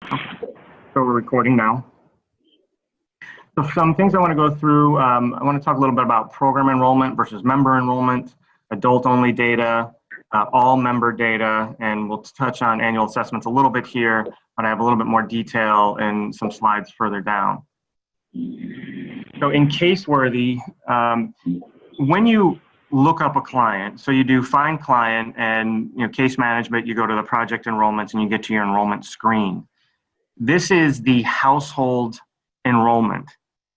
So we're recording now. So some things I want to go through. I want to talk a little bit about program enrollment versus member enrollment, adult-only data, all member data, and we'll touch on annual assessments a little bit here, but I have a little bit more detail in some slides further down. So in Caseworthy, when you look up a client, so you do find client and case management, you go to the project enrollments and you get to your enrollment screen. This is the household enrollment.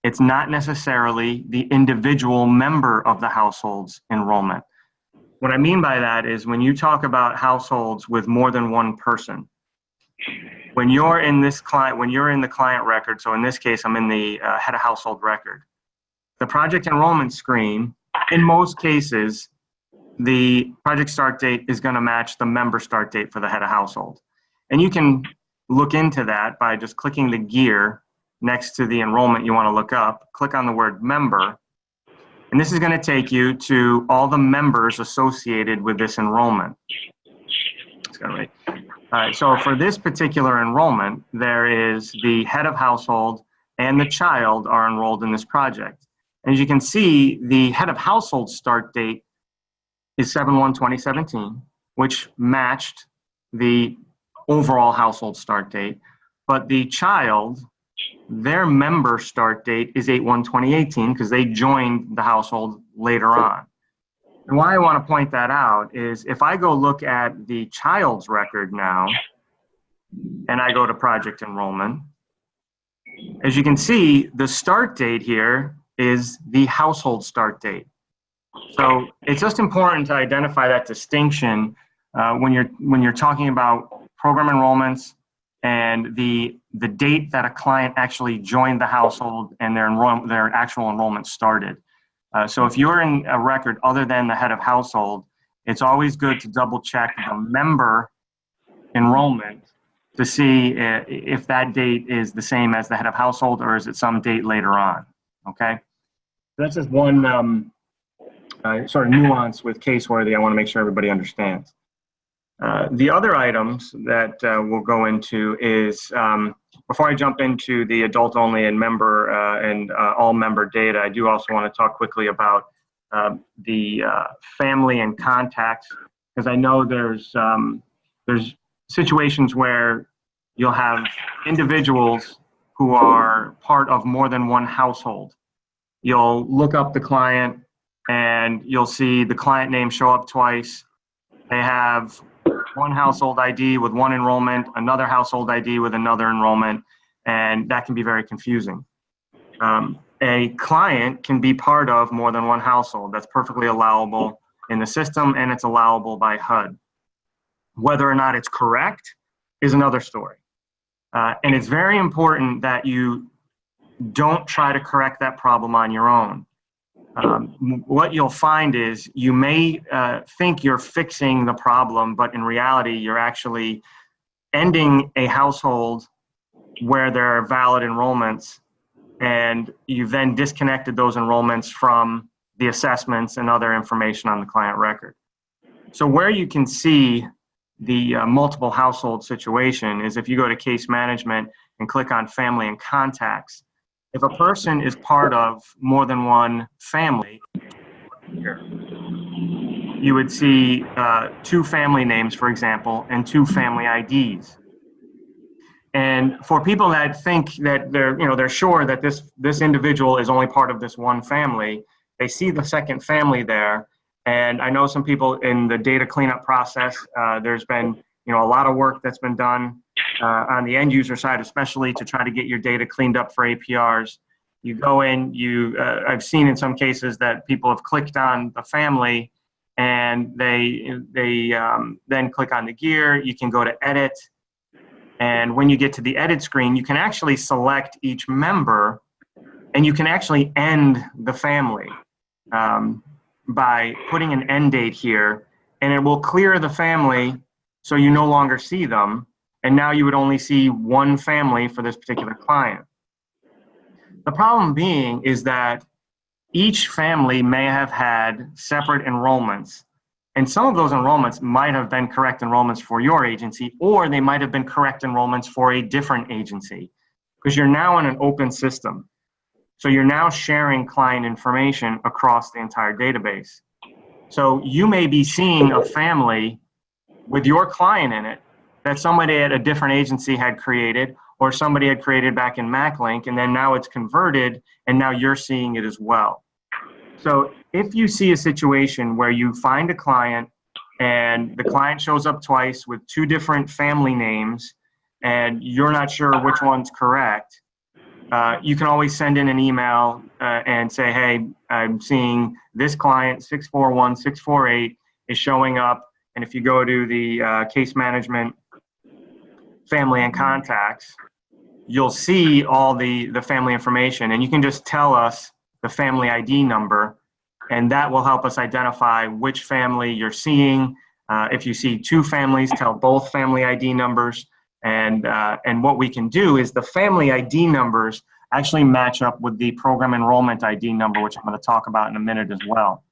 It's not necessarily the individual member of the household's enrollment. What I mean by that is when you talk about households with more than one person, when you're in this client, when you're in the client record, so in this case, I'm in the head of household record, the project enrollment screen, in most cases, the project start date is going to match the member start date for the head of household. And you can look into that by just clicking the gear next to the enrollment you want to look up, click on the word member, and this is going to take you to all the members associated with this enrollment. All right, so for this particular enrollment, there is the head of household and the child are enrolled in this project. As you can see, the head of household start date is 7/1/2017, which matched the overall household start date, but the child, their member start date is 8/1/2018 because they joined the household later on. And why I want to point that out is if I go look at the child's record now, and I go to project enrollment, as you can see, the start date here is the household start date. So it's just important to identify that distinction when you're talking about program enrollments and the date that a client actually joined the household and their actual enrollment started. So if you're in a record other than the head of household, it's always good to double check the member enrollment to see if that date is the same as the head of household or is it some date later on, okay? That's just one sort of nuance with Caseworthy I want to make sure everybody understands. The other items that we'll go into is, before I jump into the adult-only and member and all member data, I do also want to talk quickly about the family and contacts, because I know there's situations where you'll have individuals who are part of more than one household. You'll look up the client and you'll see the client name show up twice. They have one household ID with one enrollment, another household ID with another enrollment, and that can be very confusing. A client can be part of more than one household. That's perfectly allowable in the system, and it's allowable by HUD. Whether or not it's correct is another story. And it's very important that you don't try to correct that problem on your own. What you'll find is you may think you're fixing the problem, but in reality, you're actually ending a household where there are valid enrollments, and you've then disconnected those enrollments from the assessments and other information on the client record. So where you can see the multiple household situation is if you go to case management and click on family and contacts. If a person is part of more than one family, you would see two family names, for example, and two family IDs. And for people that think that they're sure that this individual is only part of this one family, they see the second family there. And I know some people in the data cleanup process, there's been a lot of work that's been done on the end user side, especially to try to get your data cleaned up for APRs. You go in, I've seen in some cases that people have clicked on the family and they then click on the gear. You can go to edit. And when you get to the edit screen, you can actually select each member and you can actually end the family by putting an end date here, and it will clear the family so you no longer see them. And now you would only see one family for this particular client. The problem being is that each family may have had separate enrollments And some of those enrollments might have been correct enrollments for your agency, or they might have been correct enrollments for a different agency, because you're now in an open system. So you're now sharing client information across the entire database. So you may be seeing a family with your client in it that somebody at a different agency had created, or somebody had created back in MacLink, and then now it's converted, and now you're seeing it as well. So if you see a situation where you find a client and the client shows up twice with two different family names and you're not sure which one's correct, you can always send in an email and say, hey, I'm seeing this client, 641648, is showing up. And if you go to the case management family and contacts, you'll see all the family information, and you can just tell us the family ID number, and that will help us identify which family you're seeing. If you see two families, tell both family ID numbers. And what we can do is the family ID numbers actually match up with the program enrollment ID number, which I'm going to talk about in a minute as well.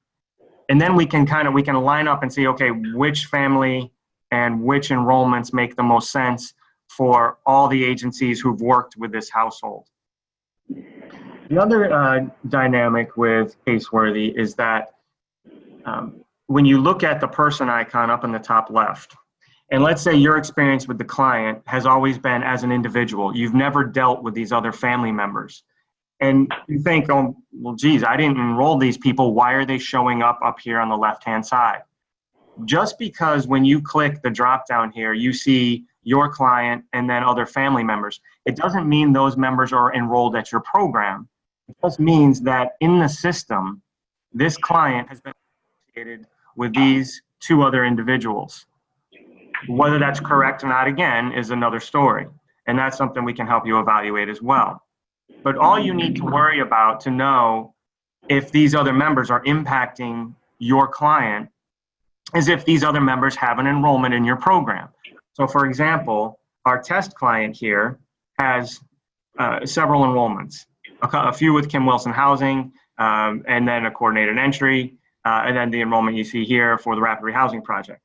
And then we can line up and see, okay, which family and which enrollments make the most sense for all the agencies who've worked with this household. The other dynamic with Caseworthy is that when you look at the person icon up in the top left, and let's say your experience with the client has always been as an individual, you've never dealt with these other family members, and you think, oh, well, geez, I didn't enroll these people, why are they showing up here on the left-hand side? Just because when you click the drop-down here, you see your client and then other family members, it doesn't mean those members are enrolled at your program. It just means that in the system, this client has been associated with these two other individuals. Whether that's correct or not, again, is another story. And that's something we can help you evaluate as well. But all you need to worry about to know if these other members are impacting your client is if these other members have an enrollment in your program. So for example, our test client here has several enrollments, a few with Kim Wilson Housing, and then a coordinated entry, and then the enrollment you see here for the Rapid Rehousing Project.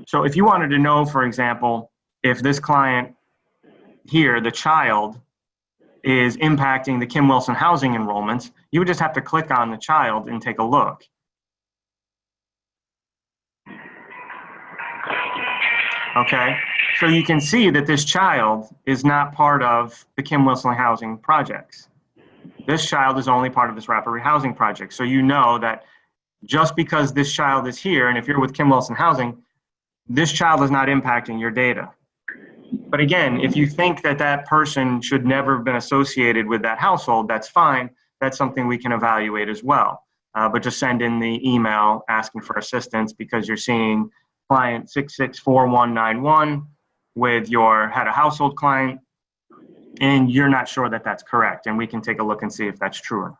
So if you wanted to know, for example, if this client here, the child, is impacting the Kim Wilson Housing enrollments, you would just have to click on the child and take a look. Okay, so you can see that this child is not part of the Kim Wilson Housing projects. This child is only part of this Rapid Rehousing Project. So you know that just because this child is here, and if you're with Kim Wilson Housing, this child is not impacting your data. But again, if you think that that person should never have been associated with that household, that's fine. That's something we can evaluate as well. But just send in the email asking for assistance because you're seeing client 664191 with your head of household client, and you're not sure that that's correct, and we can take a look and see if that's true or not.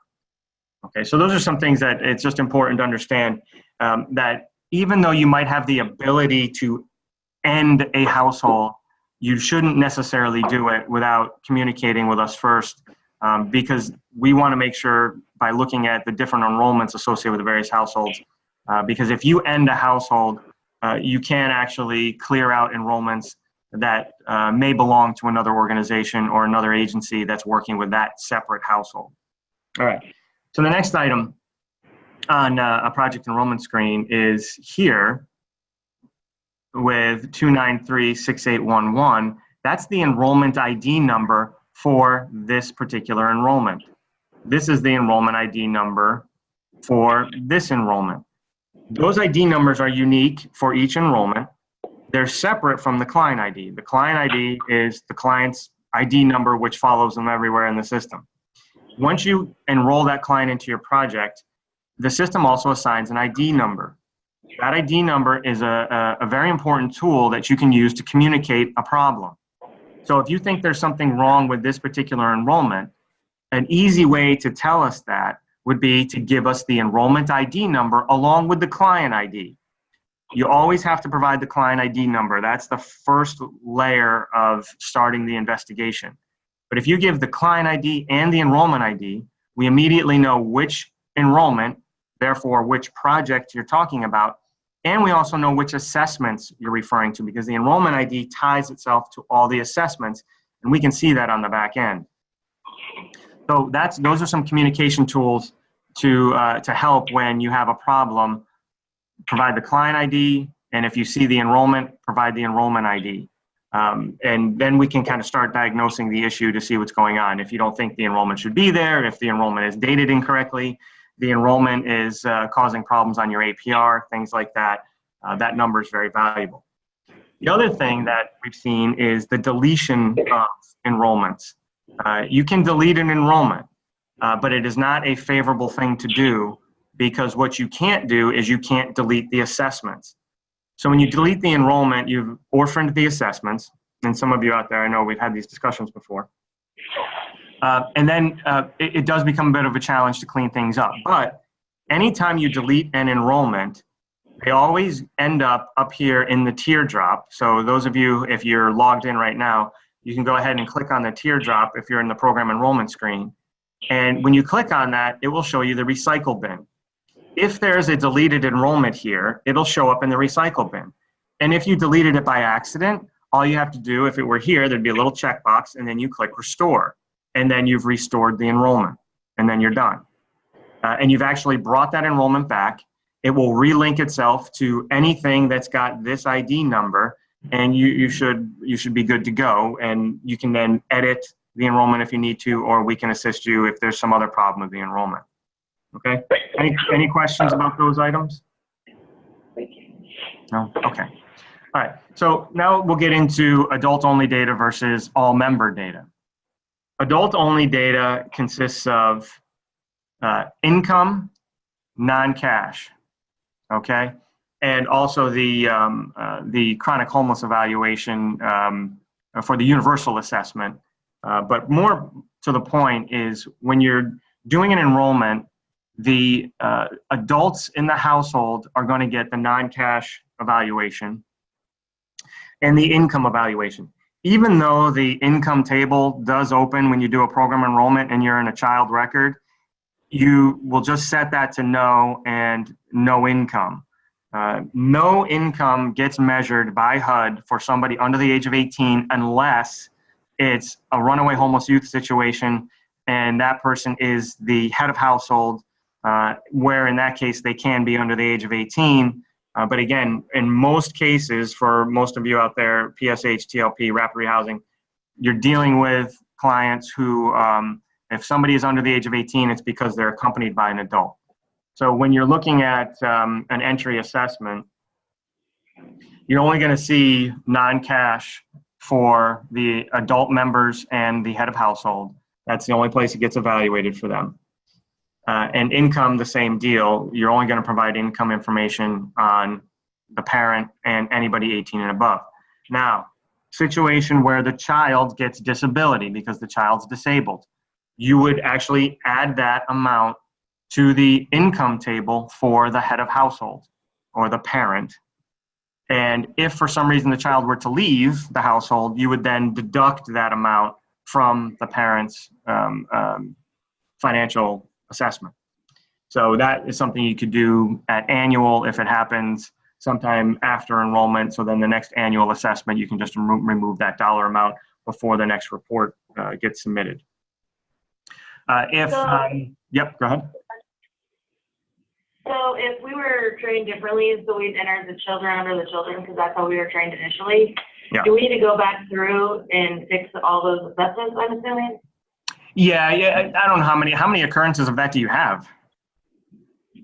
Okay, so those are some things that it's just important to understand, that even though you might have the ability to end a household, you shouldn't necessarily do it without communicating with us first, because we want to make sure by looking at the different enrollments associated with the various households, because if you end a household, you can actually clear out enrollments that may belong to another organization or another agency that's working with that separate household. All right, so the next item on a project enrollment screen is here with 2936811. That's the enrollment ID number for this particular enrollment. This is the enrollment ID number for this enrollment. Those ID numbers are unique for each enrollment. They're separate from the client ID. The client ID is the client's ID number, which follows them everywhere in the system. Once you enroll that client into your project, the system also assigns an ID number. That ID number is a very important tool that you can use to communicate a problem. So if you think there's something wrong with this particular enrollment, an easy way to tell us that would be to give us the enrollment ID number along with the client ID. You always have to provide the client ID number. That's the first layer of starting the investigation. But if you give the client ID and the enrollment ID, we immediately know which enrollment, therefore which project you're talking about, And we also know which assessments you're referring to, because the enrollment ID ties itself to all the assessments, and we can see that on the back end. So those are some communication tools to help when you have a problem. Provide the client ID, and if you see the enrollment, provide the enrollment ID. And then we can kind of start diagnosing the issue to see what's going on. If you don't think the enrollment should be there, if the enrollment is dated incorrectly, the enrollment is causing problems on your APR, things like that, that number is very valuable. The other thing that we've seen is the deletion of enrollments. You can delete an enrollment, but it is not a favorable thing to do, because what you can't do is you can't delete the assessments. So when you delete the enrollment, you've orphaned the assessments, and some of you out there, I know we've had these discussions before. And then it does become a bit of a challenge to clean things up. But anytime you delete an enrollment, they always end up here in the teardrop. So those of you, if you're logged in right now, you can go ahead and click on the teardrop if you're in the program enrollment screen. And when you click on that, it will show you the recycle bin. If there's a deleted enrollment here, it'll show up in the recycle bin. And if you deleted it by accident, all you have to do, if it were here, there'd be a little checkbox, and then you click restore. And then you've restored the enrollment, and then you're done. And you've actually brought that enrollment back. It will relink itself to anything that's got this ID number, and you should be good to go. And you can then edit the enrollment if you need to, or we can assist you if there's some other problem with the enrollment. Okay. Any questions about those items? No? Okay. All right. So now we'll get into adult-only data versus all-member data. Adult-only data consists of income, non-cash, okay, and also the chronic homeless evaluation for the universal assessment. But more to the point is when you're doing an enrollment, the adults in the household are going to get the non-cash evaluation and the income evaluation. Even though the income table does open when you do a program enrollment and you're in a child record, you will just set that to no and no income. No income gets measured by HUD for somebody under the age of 18 unless it's a runaway homeless youth situation and that person is the head of household, where in that case they can be under the age of 18. But again, in most cases, for most of you out there, PSH, TLP, rapid rehousing, you're dealing with clients who, if somebody is under the age of 18, it's because they're accompanied by an adult. So when you're looking at an entry assessment, you're only going to see non-cash for the adult members and the head of household. That's the only place it gets evaluated for them. And income, the same deal. You're only going to provide income information on the parent and anybody 18 and above. Now, situation where the child gets disability because the child's disabled, you would actually add that amount to the income table for the head of household or the parent. And if for some reason the child were to leave the household, you would then deduct that amount from the parent's financial assessment. So that is something you could do at annual if it happens sometime after enrollment. So then the next annual assessment, you can just remove that dollar amount before the next report gets submitted. Yep, go ahead. So if we were trained differently, so we'd enter the children under the children because that's how we were trained initially, yeah. Do we need to go back through and fix all those assessments, I'm assuming? Yeah, I don't know how many occurrences of that do you have?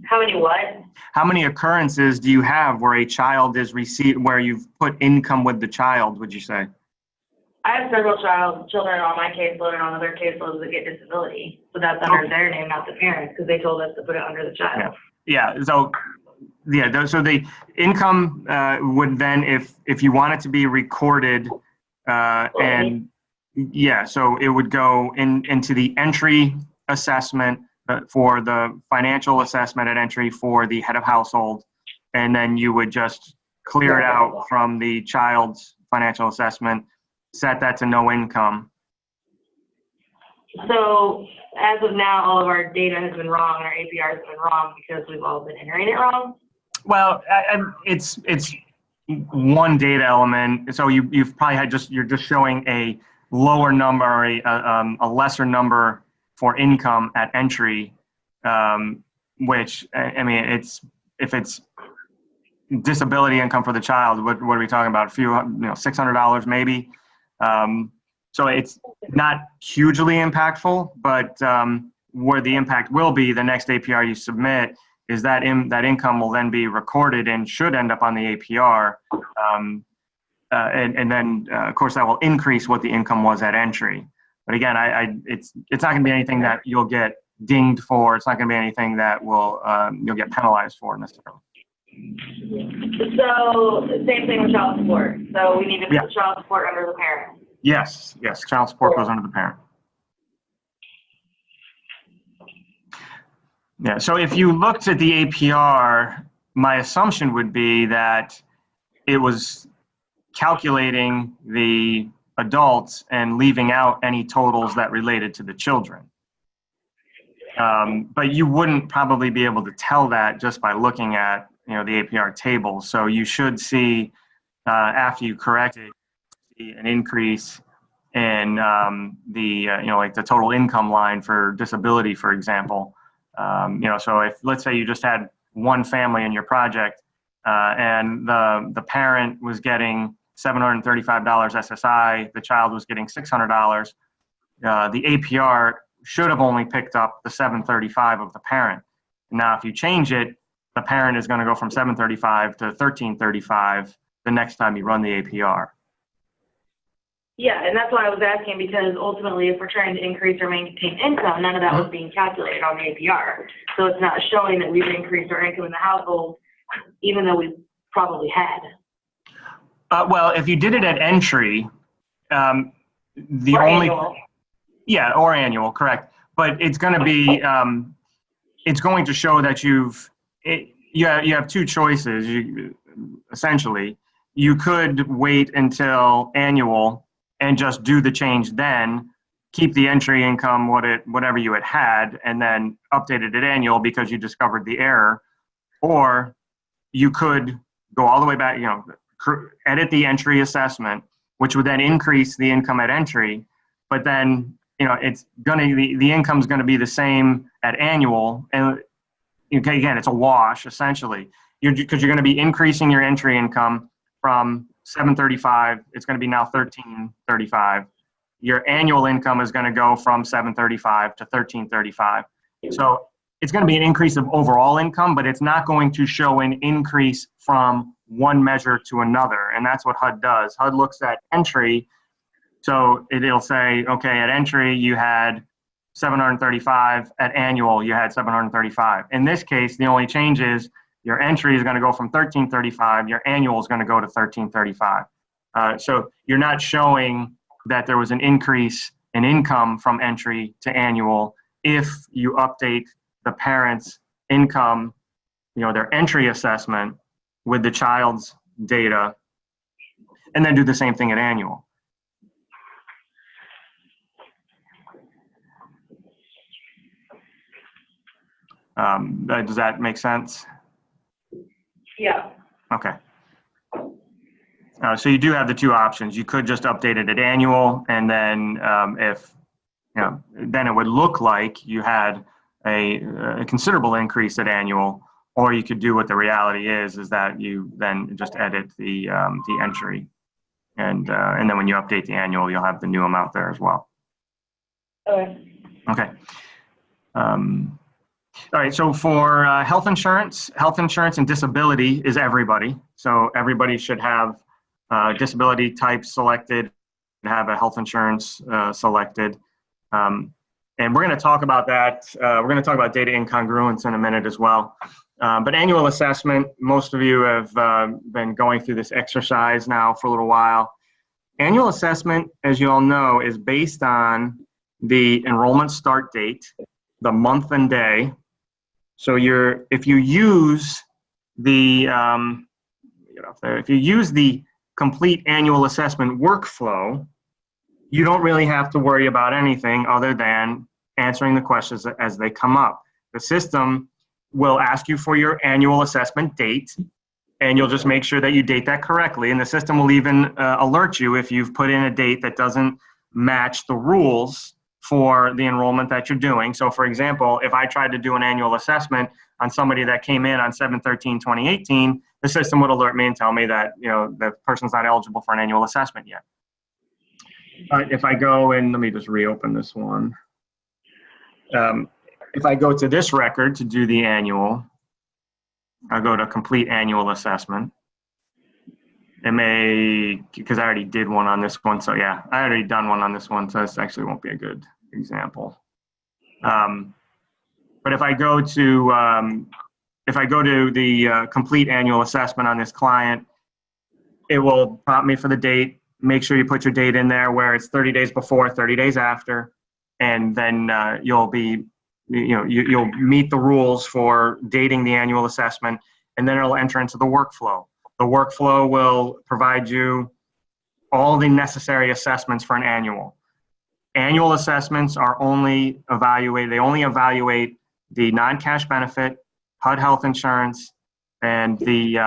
How many what? How many occurrences do you have where a child is received, where you've put income with the child, would you say? I have several children on my caseload and on other caseloads that get disability. So that's under their name, not the parents, because they told us to put it under the child. Yeah. So the income would then, if you want it to be recorded, and yeah, so it would go into the entry assessment for the financial assessment at entry for the head of household, and then you would just clear it out from the child's financial assessment, set that to no income. So as of now, all of our data has been wrong and our APR has been wrong because we've all been entering it wrong? Well, it's one data element. So you've probably had you're just showing a lower number, or a lesser number for income at entry, which, I mean, if it's disability income for the child, what are we talking about? A few, $600 maybe. So it's not hugely impactful, but where the impact will be, the next APR you submit, is that that income will then be recorded and should end up on the APR. And then, of course, that will increase what the income was at entry. But again, it's not going to be anything that you'll get dinged for. It's not going to be anything that will you'll get penalized for necessarily. So same thing with child support. So we need to put child support under the parent. Yes, child support goes under the parent. Yeah, so if you looked at the APR, my assumption would be that it was calculating the adults and leaving out any totals that related to the children. But you wouldn't probably be able to tell that just by looking at the APR table. So you should see, after you correct it, an increase in like the total income line for disability, for example. So if, let's say, you just had one family in your project, and the parent was getting $735 SSI, the child was getting $600, the APR should have only picked up the $735 of the parent. Now, if you change it, the parent is going to go from $735 to $1335 the next time you run the APR. Yeah, and that's why I was asking, because ultimately, if we're trying to increase or maintain income, none of that was being calculated on the APR. So it's not showing that we've increased our income in the household, even though we probably had. Well, if you did it at entry, or annual. Yeah, or annual, correct. But it's going to be, it's going to show that you have two choices. Essentially, you could wait until annual and just do the change then, keep the entry income whatever you had, and then update it at annual because you discovered the error. Or you could go all the way back, edit the entry assessment, which would then increase the income at entry, but then it's the income's gonna be the same at annual, and again, it's a wash essentially. Because you're going to be increasing your entry income from $735, it's going to be now $1335. Your annual income is going to go from $735 to $1335. So it's going to be an increase of overall income, but it's not going to show an increase from one measure to another, and that's what HUD does. HUD looks at entry, so it'll say, okay, at entry you had 735, at annual you had 735. In this case, the only change is your entry is going to go from 1335, your annual is going to go to 1335. So you're not showing that there was an increase in income from entry to annual if you update the parent's income, their entry assessment with the child's data, and then do the same thing at annual. Does that make sense? Yeah. Okay. So you do have the two options. You could just update it at annual, and then then it would look like you had a considerable increase at annual, or you could do what the reality is that you then just edit the entry, and then when you update the annual, you'll have the new amount there as well. Okay. Okay. All right, so for health insurance and disability is everybody. So everybody should have disability type selected, have a health insurance selected. And we're going to talk about that. We're going to talk about data incongruence in a minute as well. But annual assessment, most of you have been going through this exercise now for a little while. Annual assessment, as you all know, is based on the enrollment start date, the month and day. So if you use the complete annual assessment workflow, you don't really have to worry about anything other than answering the questions as they come up. The system will ask you for your annual assessment date, and you'll just make sure that you date that correctly. And the system will even alert you if you've put in a date that doesn't match the rules for the enrollment that you're doing. So for example, if I tried to do an annual assessment on somebody that came in on 7/13/2018, the system would alert me and tell me that, you know, the person's not eligible for an annual assessment yet. But if I go and let me just reopen this one. If I go to this record to do the annual, I'll go to complete annual assessment. It may, because I already did one on this one, so yeah, I already done one on this one, so this actually won't be a good example. But if I go to the complete annual assessment on this client, it will prompt me for the date. Make sure you put your date in there where it's 30 days before, 30 days after, and then you'll meet the rules for dating the annual assessment, and then it'll enter into the workflow. The workflow will provide you all the necessary assessments for an annual. Annual assessments are only evaluated, they only evaluate the non-cash benefit, HUD health insurance, and the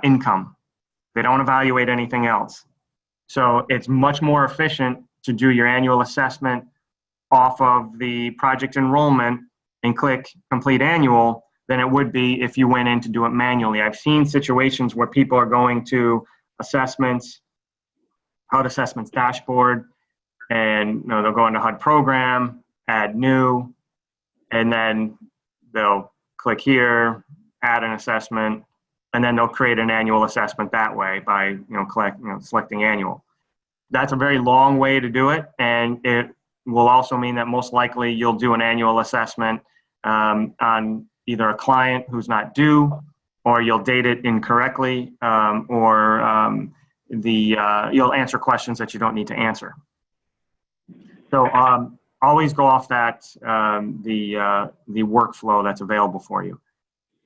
income. They don't evaluate anything else. So it's much more efficient to do your annual assessment off of the project enrollment and click complete annual than it would be if you went in to do it manually. I've seen situations where people are going to assessments, HUD assessments dashboard, and they'll go into HUD program, add new, and then they'll click here, add an assessment, and then they'll create an annual assessment that way by selecting annual. That's a very long way to do it, and it will also mean that most likely you'll do an annual assessment on either a client who's not due, or you'll date it incorrectly, or you'll answer questions that you don't need to answer. So always go off that the workflow that's available for you.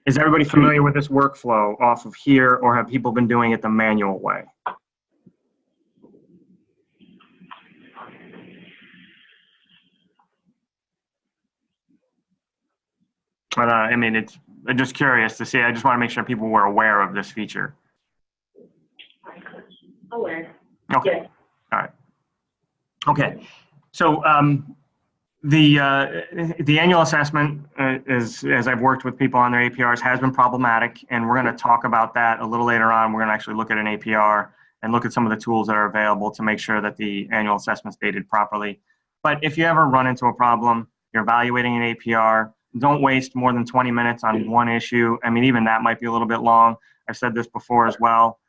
Is everybody familiar with this workflow off of here, or have people been doing it the manual way? But I mean, I'm just curious to see. I just want to make sure people were aware of this feature. Aware. Okay. Yes. All right. Okay. So the annual assessment is, as I've worked with people on their APRs, has been problematic, and we're going to talk about that a little later on. We're going to actually look at an APR and look at some of the tools that are available to make sure that the annual assessment is dated properly. But if you ever run into a problem, you're evaluating an APR, don't waste more than 20 minutes on one issue. I mean, even that might be a little bit long. I've said this before as well.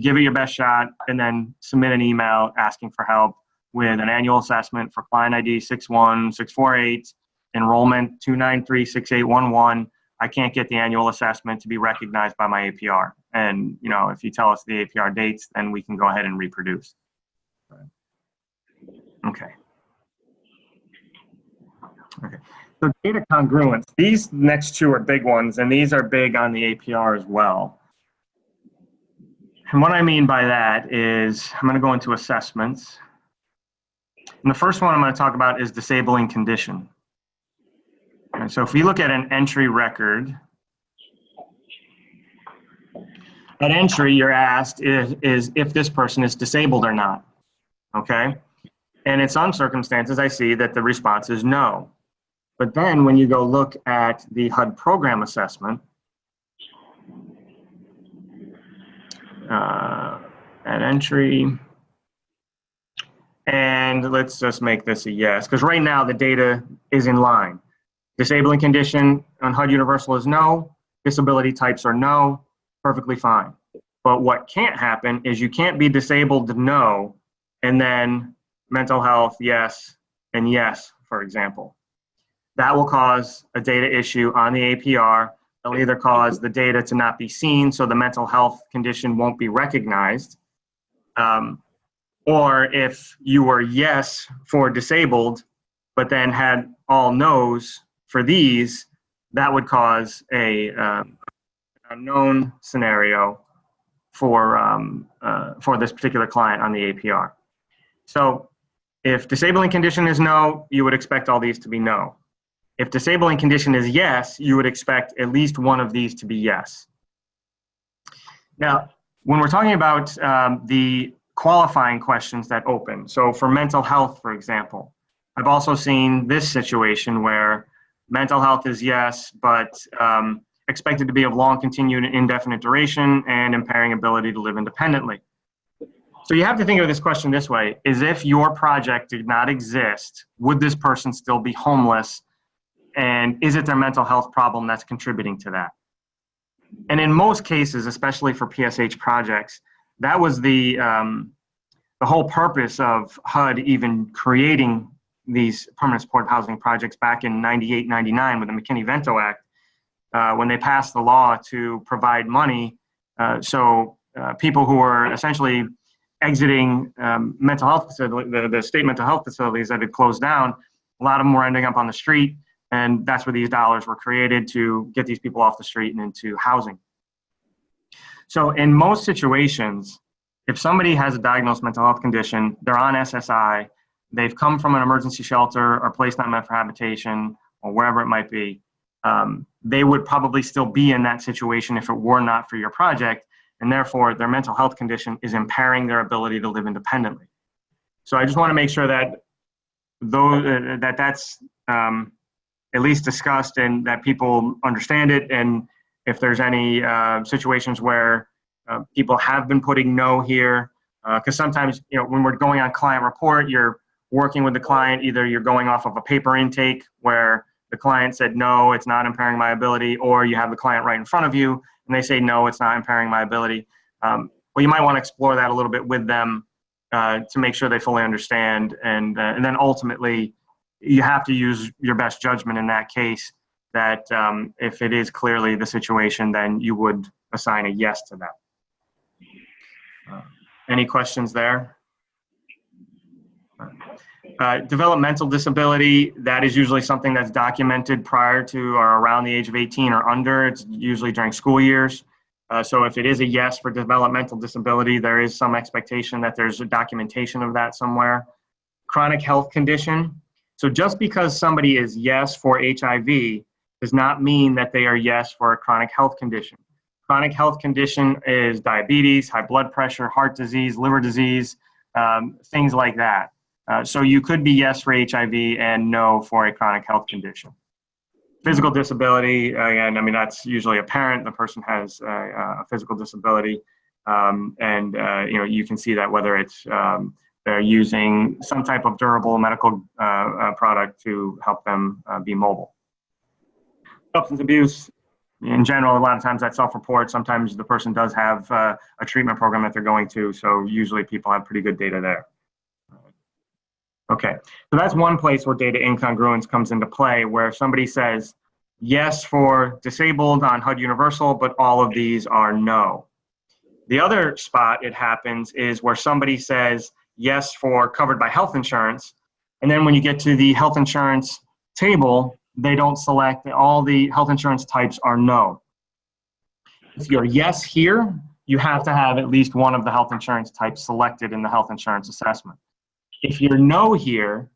Give it your best shot, and then submit an email asking for help with an annual assessment for client ID 61648, enrollment 2936811. I can't get the annual assessment to be recognized by my APR. And if you tell us the APR dates, then we can go ahead and reproduce. Okay. Okay. So data congruence. These next two are big ones, and these are big on the APR as well. And what I mean by that is I'm going to go into assessments. And the first one I'm going to talk about is disabling condition. And so if we look at an entry record, at entry you're asked is if this person is disabled or not. Okay? And in some circumstances I see that the response is no. But then when you go look at the HUD program assessment, at entry, and let's just make this a yes, because right now the data is in line. Disabling condition on HUD Universal is no, disability types are no, perfectly fine. But what can't happen is you can't be disabled no, and then mental health yes, and yes, for example. That will cause a data issue on the APR. It'll either cause the data to not be seen, so the mental health condition won't be recognized. Or if you were yes for disabled, but then had all no's for these, that would cause a unknown scenario for this particular client on the APR. So if disabling condition is no, you would expect all these to be no. If disabling condition is yes, you would expect at least one of these to be yes. Now, when we're talking about the qualifying questions that open, so for mental health, for example, I've also seen this situation where mental health is yes, but expected to be of long continued and indefinite duration and impairing ability to live independently. So you have to think of this question this way, is if your project did not exist, would this person still be homeless? And is it their mental health problem that's contributing to that? And in most cases, especially for PSH projects, that was the whole purpose of HUD even creating these permanent supportive housing projects back in 98, 99 with the McKinney-Vento Act, when they passed the law to provide money so people who were essentially exiting mental health facilities, the state mental health facilities that had closed down, a lot of them were ending up on the street, and that's where these dollars were created to get these people off the street and into housing. So in most situations, if somebody has a diagnosed mental health condition, they're on SSI, they've come from an emergency shelter or place not meant for habitation or wherever it might be, they would probably still be in that situation if it were not for your project, and therefore their mental health condition is impairing their ability to live independently. So I just want to make sure that that's at least discussed and that people understand it, and if there's any situations where people have been putting no here, because sometimes, you know, when we're going on client report, you're working with the client, either you're going off of a paper intake where the client said, no, it's not impairing my ability, or you have the client right in front of you and they say, no, it's not impairing my ability. Well, you might want to explore that a little bit with them to make sure they fully understand. And then ultimately, you have to use your best judgment in that case, that if it is clearly the situation, then you would assign a yes to that. Any questions there? Developmental disability, that is usually something that's documented prior to or around the age of 18 or under. It's usually during school years. So if it is a yes for developmental disability, there is some expectation that there's a documentation of that somewhere. Chronic health condition. So just because somebody is yes for HIV does not mean that they are yes for a chronic health condition. Chronic health condition is diabetes, high blood pressure, heart disease, liver disease, things like that. So you could be yes for HIV and no for a chronic health condition. Physical disability, again, I mean, that's usually apparent. The person has a physical disability, and you know, you can see that whether it's they're using some type of durable medical product to help them be mobile. Substance abuse, in general, a lot of times that's self-report. Sometimes the person does have a treatment program that they're going to, so usually people have pretty good data there. Okay, so that's one place where data incongruence comes into play, where somebody says yes for disabled on HUD Universal, but all of these are no. The other spot it happens is where somebody says yes for covered by health insurance, and then when you get to the health insurance table, they don't select, all the health insurance types are no. If you're yes here, you have to have at least one of the health insurance types selected in the health insurance assessment. If you're no here,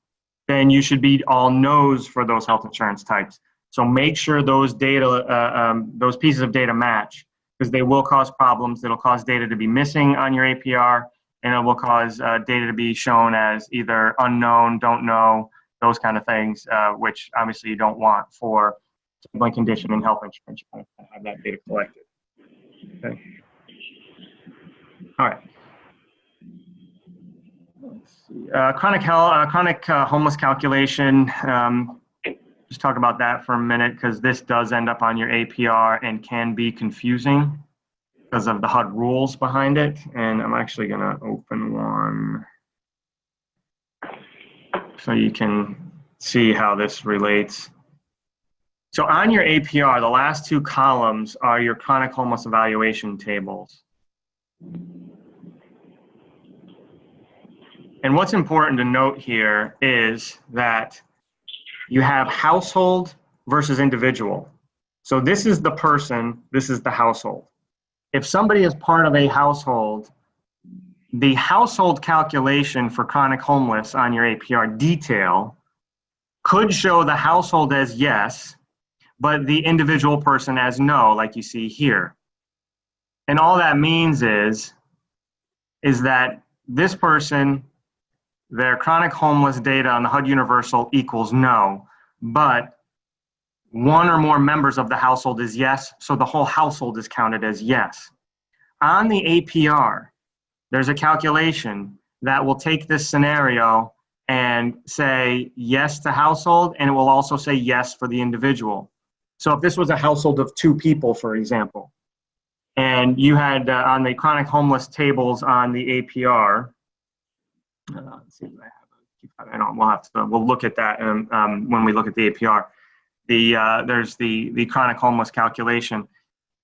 then you should be all no's for those health insurance types. So make sure those data, those pieces of data match, because they will cause problems. It'll cause data to be missing on your APR, and it will cause data to be shown as either unknown, don't know, those kind of things, which obviously you don't want for disabling condition and health insurance. You want to have that data collected. Okay. All right. Let's see. Chronic homeless calculation. Just talk about that for a minute, because this does end up on your APR and can be confusing because of the HUD rules behind it. And I'm actually going to open one so you can see how this relates. So on your APR, the last two columns are your chronic homeless evaluation tables. And what's important to note here is that you have household versus individual. So this is the person, this is the household. If somebody is part of a household, the household calculation for chronic homeless on your APR detail could show the household as yes, but the individual person as no, like you see here. And all that means is that this person, their chronic homeless data on the HUD universal equals no, but one or more members of the household is yes, so the whole household is counted as yes. On the APR, there's a calculation that will take this scenario and say yes to household, and it will also say yes for the individual. So if this was a household of 2 people, for example, and you had on the chronic homeless tables on the APR, let's see if I have, we'll look at that when we look at the APR. There's the chronic homeless calculation.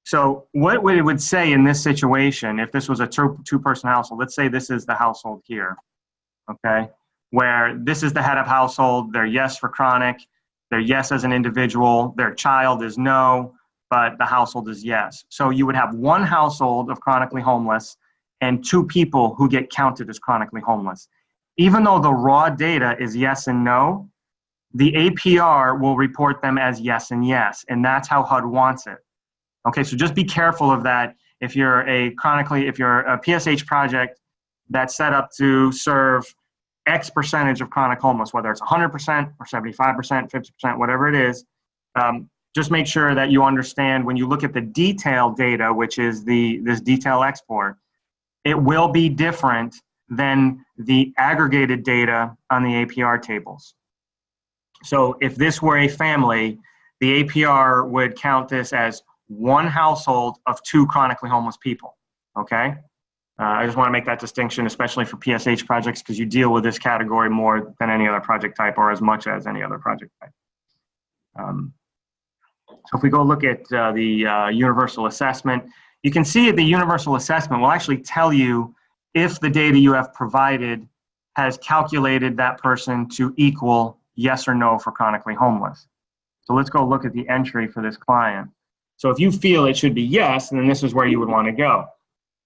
So what it would say in this situation, if this was a two-person household, let's say this is the household here, okay, where this is the head of household, they're yes for chronic, they're yes as an individual, their child is no, but the household is yes. So you would have one household of chronically homeless and 2 people who get counted as chronically homeless. Even though the raw data is yes and no, the APR will report them as yes and yes, and that's how HUD wants it. Okay, so just be careful of that. If you're a PSH project that's set up to serve X percentage of chronic homeless, whether it's 100% or 75%, 50%, whatever it is, just make sure that you understand when you look at the detail data, which is this detail export, it will be different than the aggregated data on the APR tables. So if this were a family, the APR would count this as one household of 2 chronically homeless people, okay? I just want to make that distinction, especially for PSH projects, because you deal with this category more than any other project type or as much as any other project type. So if we go look at the universal assessment, you can see the universal assessment will actually tell you if the data you have provided has calculated that person to equal yes or no for chronically homeless. So let's go look at the entry for this client. So if you feel it should be yes, then this is where you would want to go.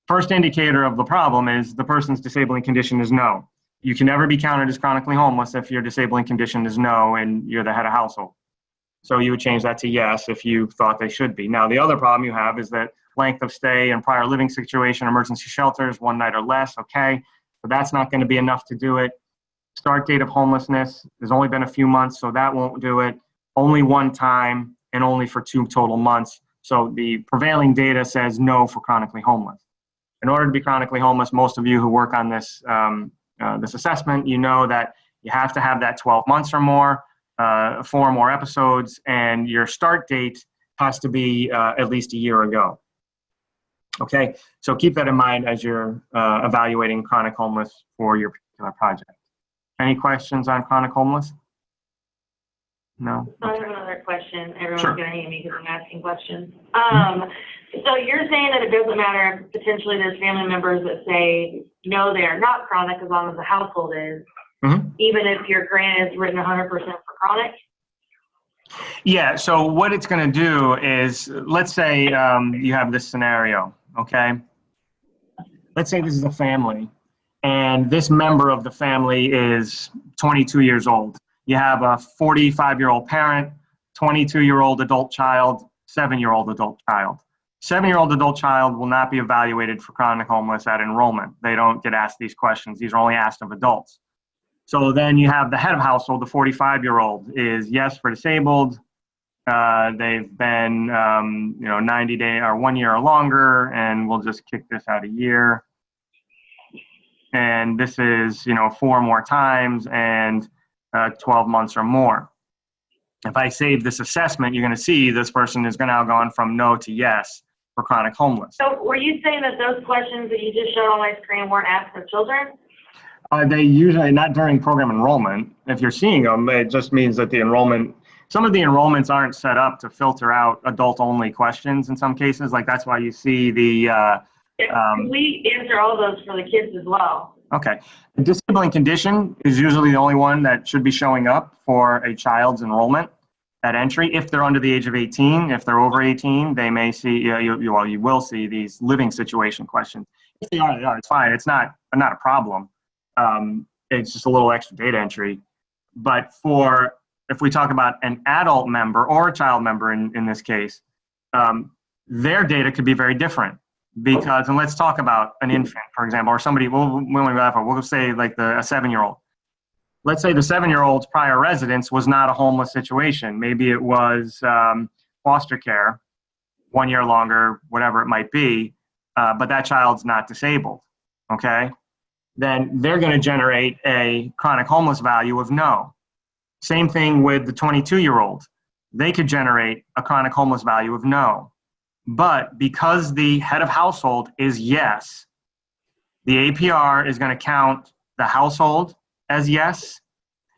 First indicator of the problem is the person's disabling condition is no. You can never be counted as chronically homeless if your disabling condition is no and you're the head of household. So you would change that to yes if you thought they should be. Now, the other problem you have is that length of stay and prior living situation, emergency shelters, 1 night or less, okay, but that's not going to be enough to do it. Start date of homelessness, there's only been a few months, so that won't do it. Only 1 time and only for 2 total months. So the prevailing data says no for chronically homeless. In order to be chronically homeless, most of you who work on this, this assessment, you know that you have to have that 12 months or more, 4 or more episodes, and your start date has to be at least a year ago. Okay, so keep that in mind as you're evaluating chronic homeless for your particular project. Any questions on chronic homeless? No? I have another question. Everyone's Sure. going to hate me because I'm asking questions. So you're saying that it doesn't matter if potentially there's family members that say, no, they are not chronic as long as the household is, even if your grant is written 100% for chronic? Yeah, so what it's going to do is, let's say you have this scenario, okay? Let's say this is a family, and this member of the family is 22 years old. You have a 45-year-old parent, 22-year-old adult child, 7-year-old adult child. 7-year-old adult child will not be evaluated for chronic homeless at enrollment. They don't get asked these questions. These are only asked of adults. So then you have the head of household, the 45-year-old, is yes for disabled. They've been 90 days or 1 year or longer, and we'll just kick this out a year. And this is 4 more times and 12 months or more. If I save this assessment, you're going to see this person is going to have gone from no to yes for chronic homeless. So were you saying that those questions that you just showed on my screen weren't asked of children? They usually, not during program enrollment. If you're seeing them, it just means that the enrollment, some of the enrollments aren't set up to filter out adult-only questions in some cases. Like that's why you see the... we answer all those for the kids as well. Okay. The disabling condition is usually the only one that should be showing up for a child's enrollment at entry. If they're under the age of 18, if they're over 18, they may see, you will see these living situation questions. If they are, it's fine. It's not a problem. It's just a little extra data entry. But for if we talk about an adult member or a child member in this case, their data could be very different. Because, and let's talk about an infant, for example, or somebody, we'll say like a 7-year-old. Let's say the 7-year-old's prior residence was not a homeless situation. Maybe it was foster care, 1 year longer, whatever it might be, but that child's not disabled, okay? Then they're going to generate a chronic homeless value of no. Same thing with the 22-year-old. They could generate a chronic homeless value of no. But because the head of household is yes, the APR is going to count the household as yes,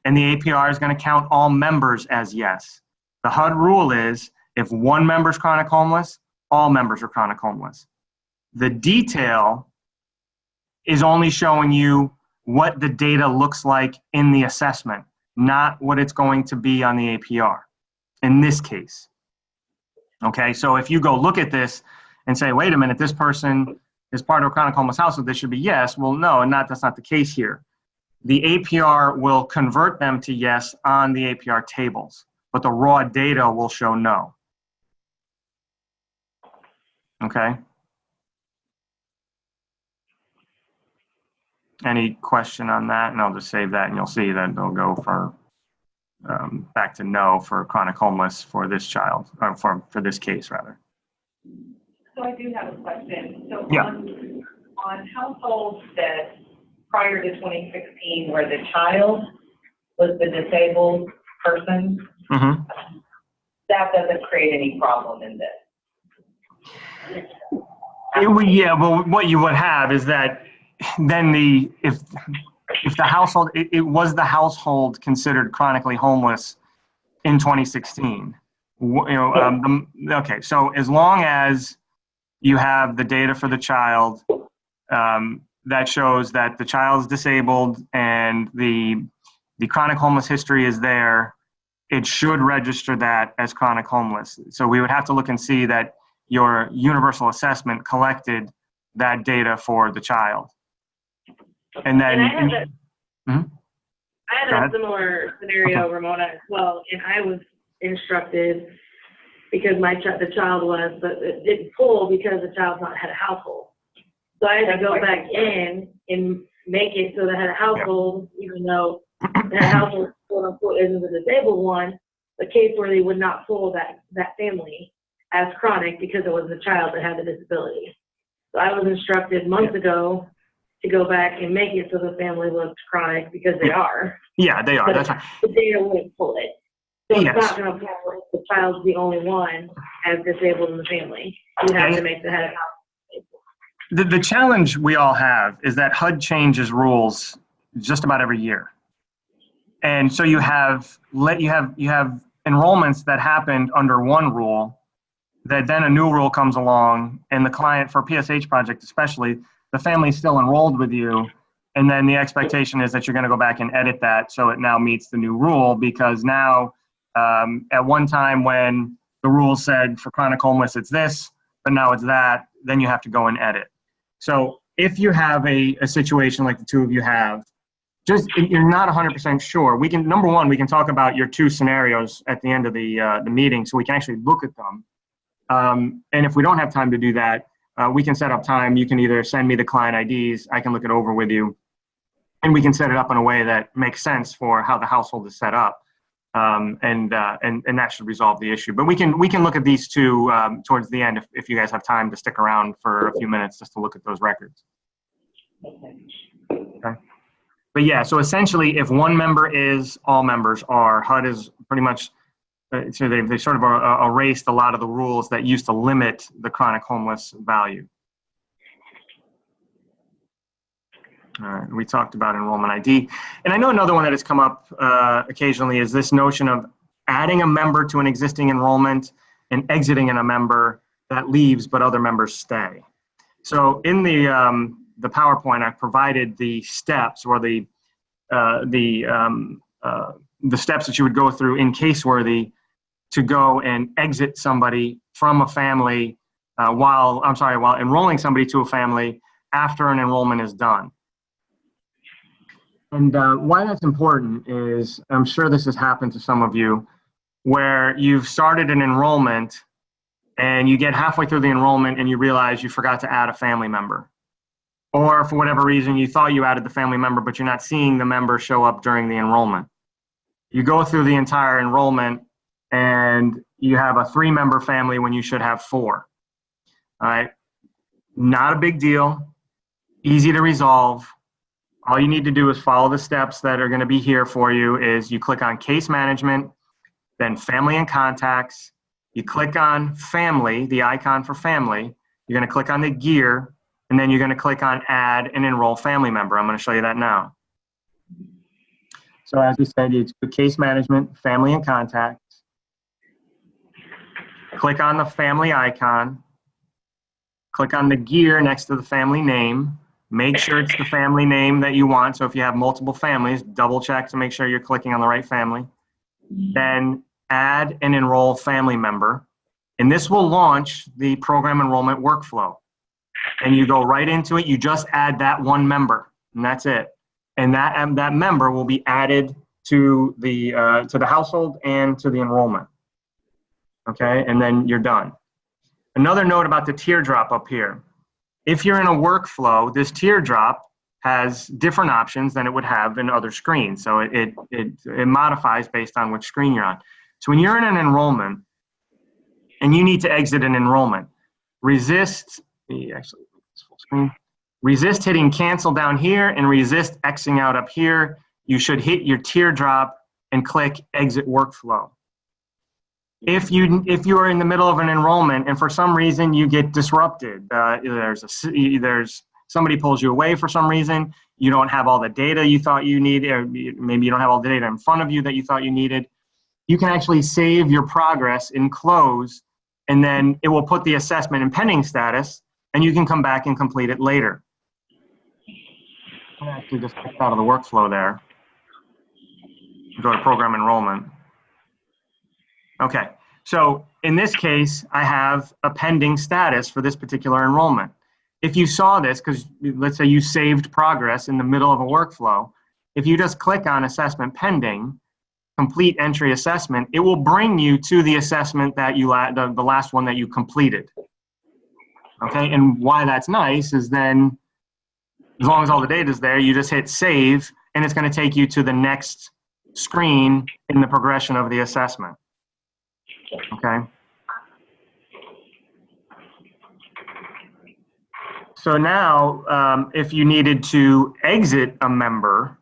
and the APR is going to count all members as yes. The HUD rule is if one member is chronic homeless, all members are chronic homeless. The detail is only showing you what the data looks like in the assessment, not what it's going to be on the APR in this case. Okay, so if you go look at this and say, wait a minute, this person is part of a chronic homeless household, this should be yes. Well, no, that's not the case here. The APR will convert them to yes on the APR tables, but the raw data will show no. Okay. Any question on that? And I'll just save that, and you'll see that they'll go for back to no for chronic homeless for this child, or for this case rather. So I do have a question. So yeah. on households that prior to 2016 where the child was the disabled person, that doesn't create any problem in this. Yeah, well, what you would have is that then if the household, it was the household considered chronically homeless in 2016. Okay, so as long as you have the data for the child that shows that the child is disabled and the chronic homeless history is there, it should register that as chronic homeless. So we would have to look and see that your universal assessment collected that data for the child. And then I had a similar scenario, Ramona, as well, and I was instructed because the child was, but it didn't pull because the child had a household. So I had to go back in and make it so that I had a household, even though that household, quote unquote, isn't the disabled one, the case where they would not pull that family as chronic because it was the child that had the disability. So I was instructed months ago to go back and make it so the family looks chronic because they are. Yeah, they are. But that's right. The data wouldn't pull it. So yes. It's not going to pull if the child's the only one as disabled in the family. You have to make the head of household. The challenge we all have is that HUD changes rules just about every year. And so you have enrollments that happened under one rule, that then a new rule comes along, and the client, for PSH project especially, the family's still enrolled with you, and then the expectation is that you're going to go back and edit that so it now meets the new rule, because now at one time when the rule said for chronic homeless it's this, but now it's that, then you have to go and edit. So if you have a situation like the two of you have, just you're not 100% sure, we can, number one, we can talk about your two scenarios at the end of the meeting so we can actually look at them. And if we don't have time to do that, we can set up time. You can either send me the client IDs, I can look it over with you, and we can set it up in a way that makes sense for how the household is set up, and that should resolve the issue. But we can look at these two towards the end if you guys have time to stick around for a few minutes just to look at those records. Okay. But yeah, so essentially, if one member is, all members are. HUD is pretty much. So they sort of erased a lot of the rules that used to limit the chronic homeless value. All right, we talked about enrollment ID. And I know another one that has come up occasionally is this notion of adding a member to an existing enrollment and exiting in a member that leaves but other members stay. So in the PowerPoint, I provided the steps or the steps that you would go through in Caseworthy to go and exit somebody from a family while enrolling somebody to a family after an enrollment is done. And why that's important is, I'm sure this has happened to some of you, where you've started an enrollment and you get halfway through the enrollment and you realize you forgot to add a family member. Or for whatever reason, you thought you added the family member, but you're not seeing the member show up during the enrollment. You go through the entire enrollment and you have a 3-member family when you should have 4. All right, not a big deal, easy to resolve. All you need to do is follow the steps that are going to be here for you. Is you click on case management, then family and contacts. You click on family, the icon for family. You're going to click on the gear, and then you're going to click on add and enroll family member. I'm going to show you that now. So as we said, it's case management, family and contacts. Click on the family icon. Click on the gear next to the family name. Make sure it's the family name that you want. So if you have multiple families, double check to make sure you're clicking on the right family. Then add and enroll family member. And this will launch the program enrollment workflow. And you go right into it. You just add that one member, and that's it. And that member will be added to the household and to the enrollment. Okay, and then you're done. Another note about the teardrop up here. If you're in a workflow, this teardrop has different options than it would have in other screens. So it modifies based on which screen you're on. So when you're in an enrollment and you need to exit an enrollment, resist hitting cancel down here and resist Xing out up here. You should hit your teardrop and click exit workflow. If you are in the middle of an enrollment and for some reason you get disrupted, there's somebody pulls you away for some reason, you don't have all the data you thought you needed, or maybe you don't have all the data in front of you that you thought you needed, you can actually save your progress in close, and then it will put the assessment in pending status, and you can come back and complete it later. I actually just clicked out of the workflow there. Go to program enrollment. Okay, so in this case, I have a pending status for this particular enrollment. If you saw this, because let's say you saved progress in the middle of a workflow, if you just click on assessment pending, complete entry assessment, it will bring you to the assessment that the last one that you completed. Okay, and why that's nice is then, as long as all the data is there, you just hit save, and it's going to take you to the next screen in the progression of the assessment. Okay. So now, if you needed to exit a member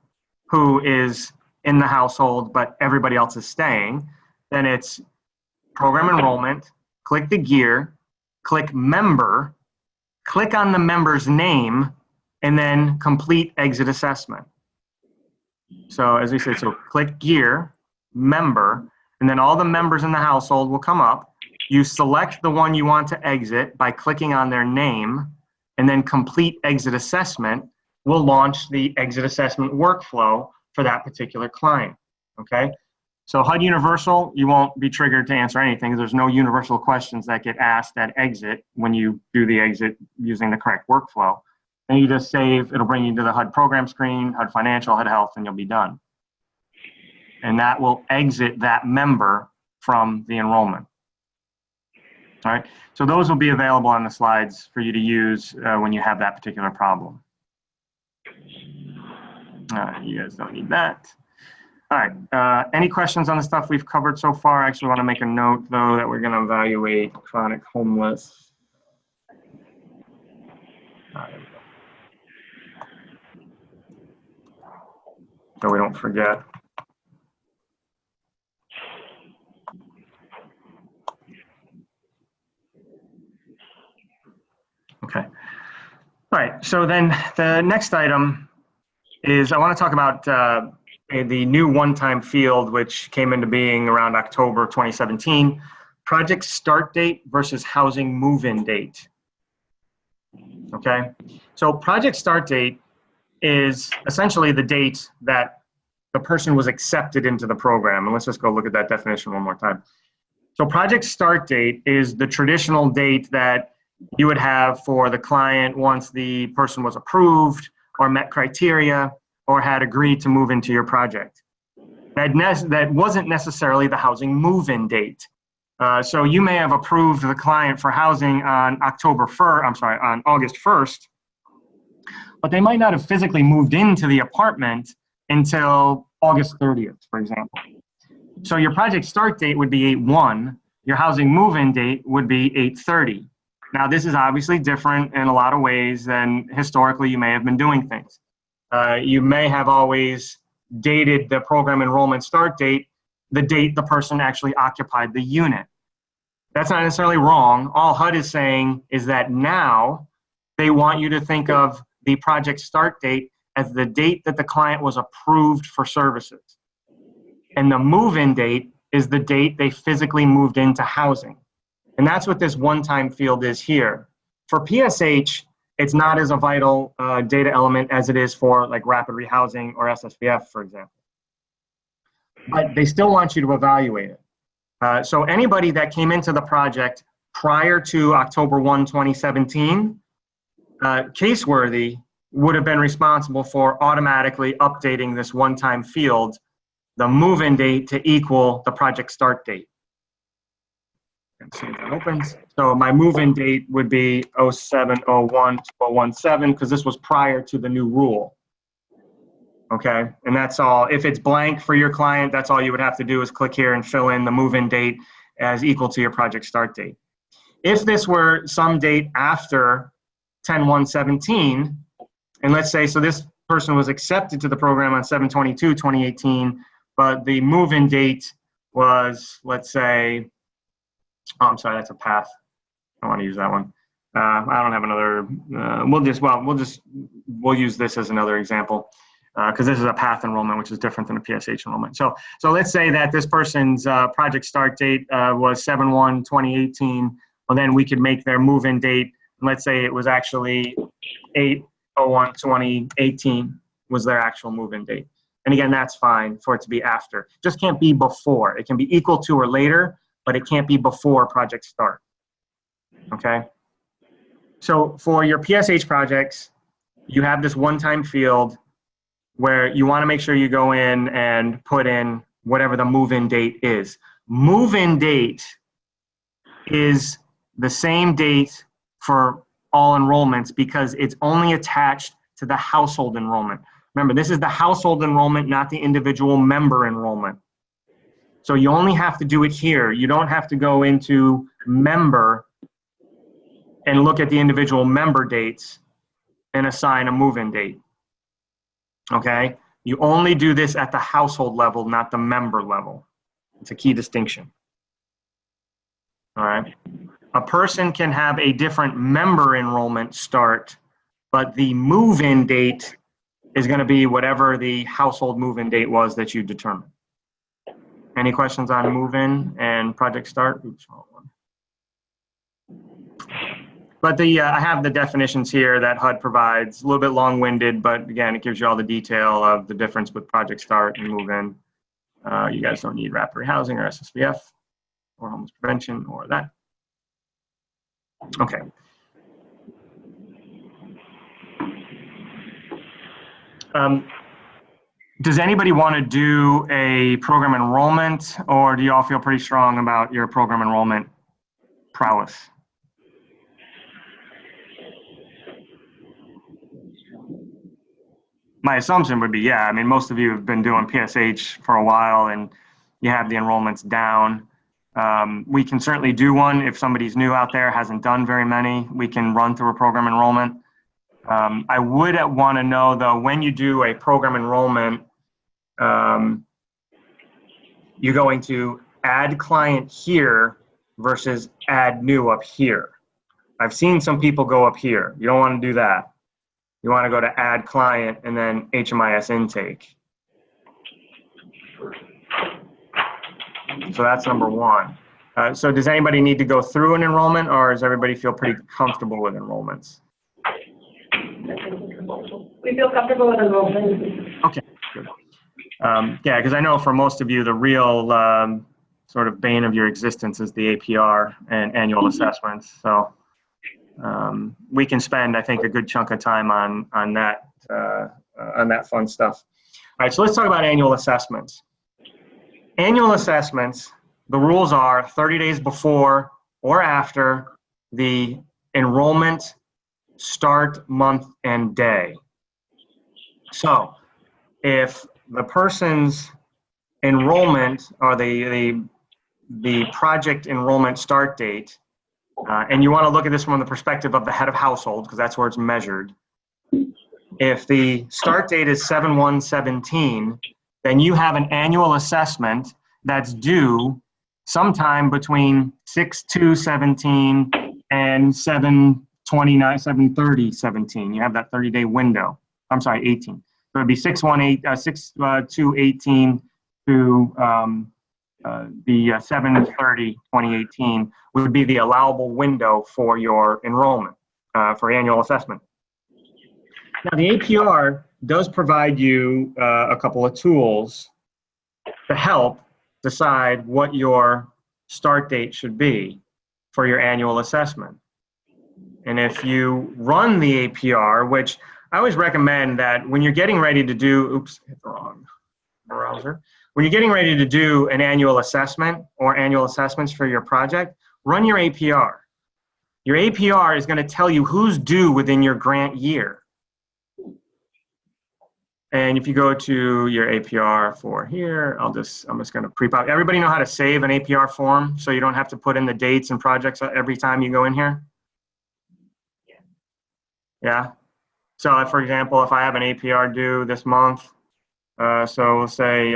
who is in the household, but everybody else is staying, then it's program enrollment, click the gear, click member, click on the member's name, and then complete exit assessment. So as we said, so click gear, member, and then all the members in the household will come up. You select the one you want to exit by clicking on their name, and then complete exit assessment will launch the exit assessment workflow for that particular client, okay? So HUD Universal, you won't be triggered to answer anything. There's no universal questions that get asked at exit when you do the exit using the correct workflow. And you just save, it'll bring you to the HUD program screen, HUD Financial, HUD Health, and you'll be done. And that will exit that member from the enrollment. All right, so those will be available on the slides for you to use when you have that particular problem. You guys don't need that. All right, any questions on the stuff we've covered so far? I actually want to make a note, though, that we're going to evaluate chronic homeless. There we go. So we don't forget. Okay. All right, so then the next item is I want to talk about the new one-time field, which came into being around October 2017, project start date versus housing move-in date. Okay, so project start date is essentially the date that the person was accepted into the program. And let's just go look at that definition one more time. So project start date is the traditional date that you would have for the client once the person was approved or met criteria, or had agreed to move into your project. That wasn't necessarily the housing move-in date. So you may have approved the client for housing on on August 1st, but they might not have physically moved into the apartment until August 30th, for example. So your project start date would be 8/1, your housing move-in date would be 8/30. Now this is obviously different in a lot of ways than historically you may have been doing things. You may have always dated the program enrollment start date, the date the person actually occupied the unit. That's not necessarily wrong. All HUD is saying is that now they want you to think of the project start date as the date that the client was approved for services. And the move-in date is the date they physically moved into housing. And that's what this one-time field is here. For PSH, it's not as a vital data element as it is for like rapid rehousing or SSVF, for example. But they still want you to evaluate it. So anybody that came into the project prior to October 1, 2017, caseworthy would have been responsible for automatically updating this one-time field, the move-in date to equal the project start date. Let's see if that opens. So my move-in date would be 07/01/2017 because this was prior to the new rule. Okay, and that's all. If it's blank for your client, that's all you would have to do is click here and fill in the move-in date as equal to your project start date. If this were some date after 10/1/17, and let's say, so this person was accepted to the program on 7/22/2018, but the move-in date was, let's say, oh, I'm sorry, that's a path. I don't want to use that one. I don't have another, we'll use this as another example because this is a path enrollment, which is different than a PSH enrollment. So let's say that this person's project start date was 7/1/2018. Well, then we could make their move-in date. Let's say it was actually 8/01/2018 was their actual move-in date. And again, that's fine for it to be after. Just can't be before. It can be equal to or later, but it can't be before project start. Okay? So for your PSH projects, you have this one-time field where you want to make sure you go in and put in whatever the move-in date is. Move-in date is the same date for all enrollments because it's only attached to the household enrollment. Remember, this is the household enrollment, not the individual member enrollment. So you only have to do it here. You don't have to go into member and look at the individual member dates and assign a move-in date. Okay? You only do this at the household level, not the member level. It's a key distinction. All right? A person can have a different member enrollment start, but the move-in date is going to be whatever the household move-in date was that you determined. Any questions on move-in and project start? Oops, wrong one. But I have the definitions here that HUD provides, a little bit long-winded, but again, it gives you all the detail of the difference with project start and move-in. You guys don't need rapid rehousing or SSVF or homeless prevention or that. Okay. Does anybody want to do a program enrollment, or do you all feel pretty strong about your program enrollment prowess? My assumption would be, yeah. I mean, most of you have been doing PSH for a while and you have the enrollments down. We can certainly do one if somebody's new out there, hasn't done very many. We can run through a program enrollment. I would want to know, though, when you do a program enrollment, you're going to add client here versus add new up here. I've seen some people go up here. You don't want to do that. You want to go to add client and then HMIS intake. So that's number one. So does anybody need to go through an enrollment, or does everybody feel pretty comfortable with enrollments? We feel comfortable with enrollment. Okay, good. Yeah, because I know for most of you, the real sort of bane of your existence is the APR and annual assessments. So we can spend, I think, a good chunk of time on that on that fun stuff. All right, so let's talk about annual assessments. Annual assessments, the rules are 30 days before or after the enrollment start month and day. So if the person's enrollment or the project enrollment start date, and you want to look at this from the perspective of the head of household, because that's where it's measured. If the start date is 7/1/17, then you have an annual assessment that's due sometime between 6/2/17 and 7/29/7/30/17. You have that 30-day window. I'm sorry, 18. So it'd be 6/2/18 to the 7/30/2018 would be the allowable window for your enrollment for annual assessment. Now, the APR does provide you a couple of tools to help decide what your start date should be for your annual assessment. And if you run the APR, which I always recommend that when you're getting ready to do, oops, hit the wrong browser. When you're getting ready to do an annual assessment or annual assessments for your project, run your APR. Your APR is going to tell you who's due within your grant year. And if you go to your APR for here, I'm just going to pre-pop. Everybody know how to save an APR form so you don't have to put in the dates and projects every time you go in here? Yeah? So for example, if I have an APR due this month, so we'll say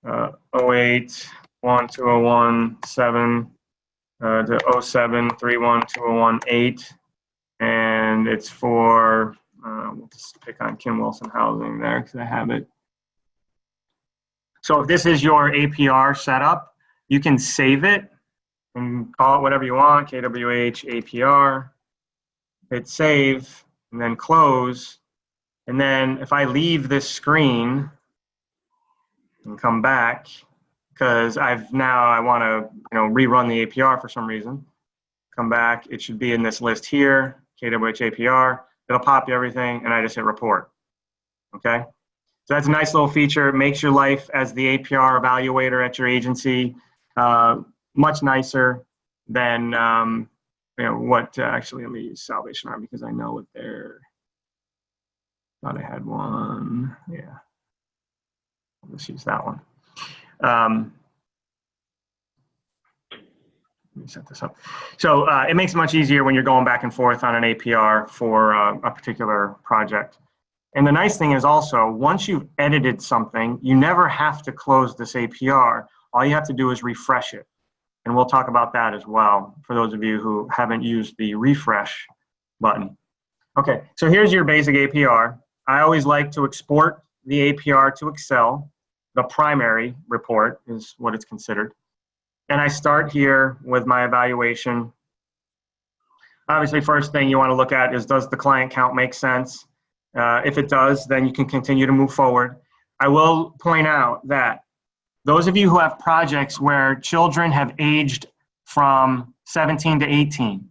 08-1-2017 to 07-31-2018, and it's for, we'll just pick on Kim Wilson Housing there because I have it. So if this is your APR setup, you can save it and call it whatever you want, KWH APR, hit save, and then close. And then if I leave this screen and come back, because I want to rerun the APR for some reason, come back, it should be in this list here, KWH APR. It'll pop you everything, and I just hit report. Okay? So that's a nice little feature. It makes your life as the APR evaluator at your agency much nicer than what. Actually, let me use Salvation Army because I know what they're. Thought I had one. Yeah. Let's use that one. Let me set this up. So it makes it much easier when you're going back and forth on an APR for a particular project. And the nice thing is also, once you've edited something, you never have to close this APR. All you have to do is refresh it. And we'll talk about that as well for those of you who haven't used the refresh button. Okay, so here's your basic APR. I always like to export the APR to Excel. The primary report is what it's considered. And I start here with my evaluation. Obviously, first thing you want to look at is, does the client count make sense? If it does, then you can continue to move forward. I will point out that those of you who have projects where children have aged from 17 to 18,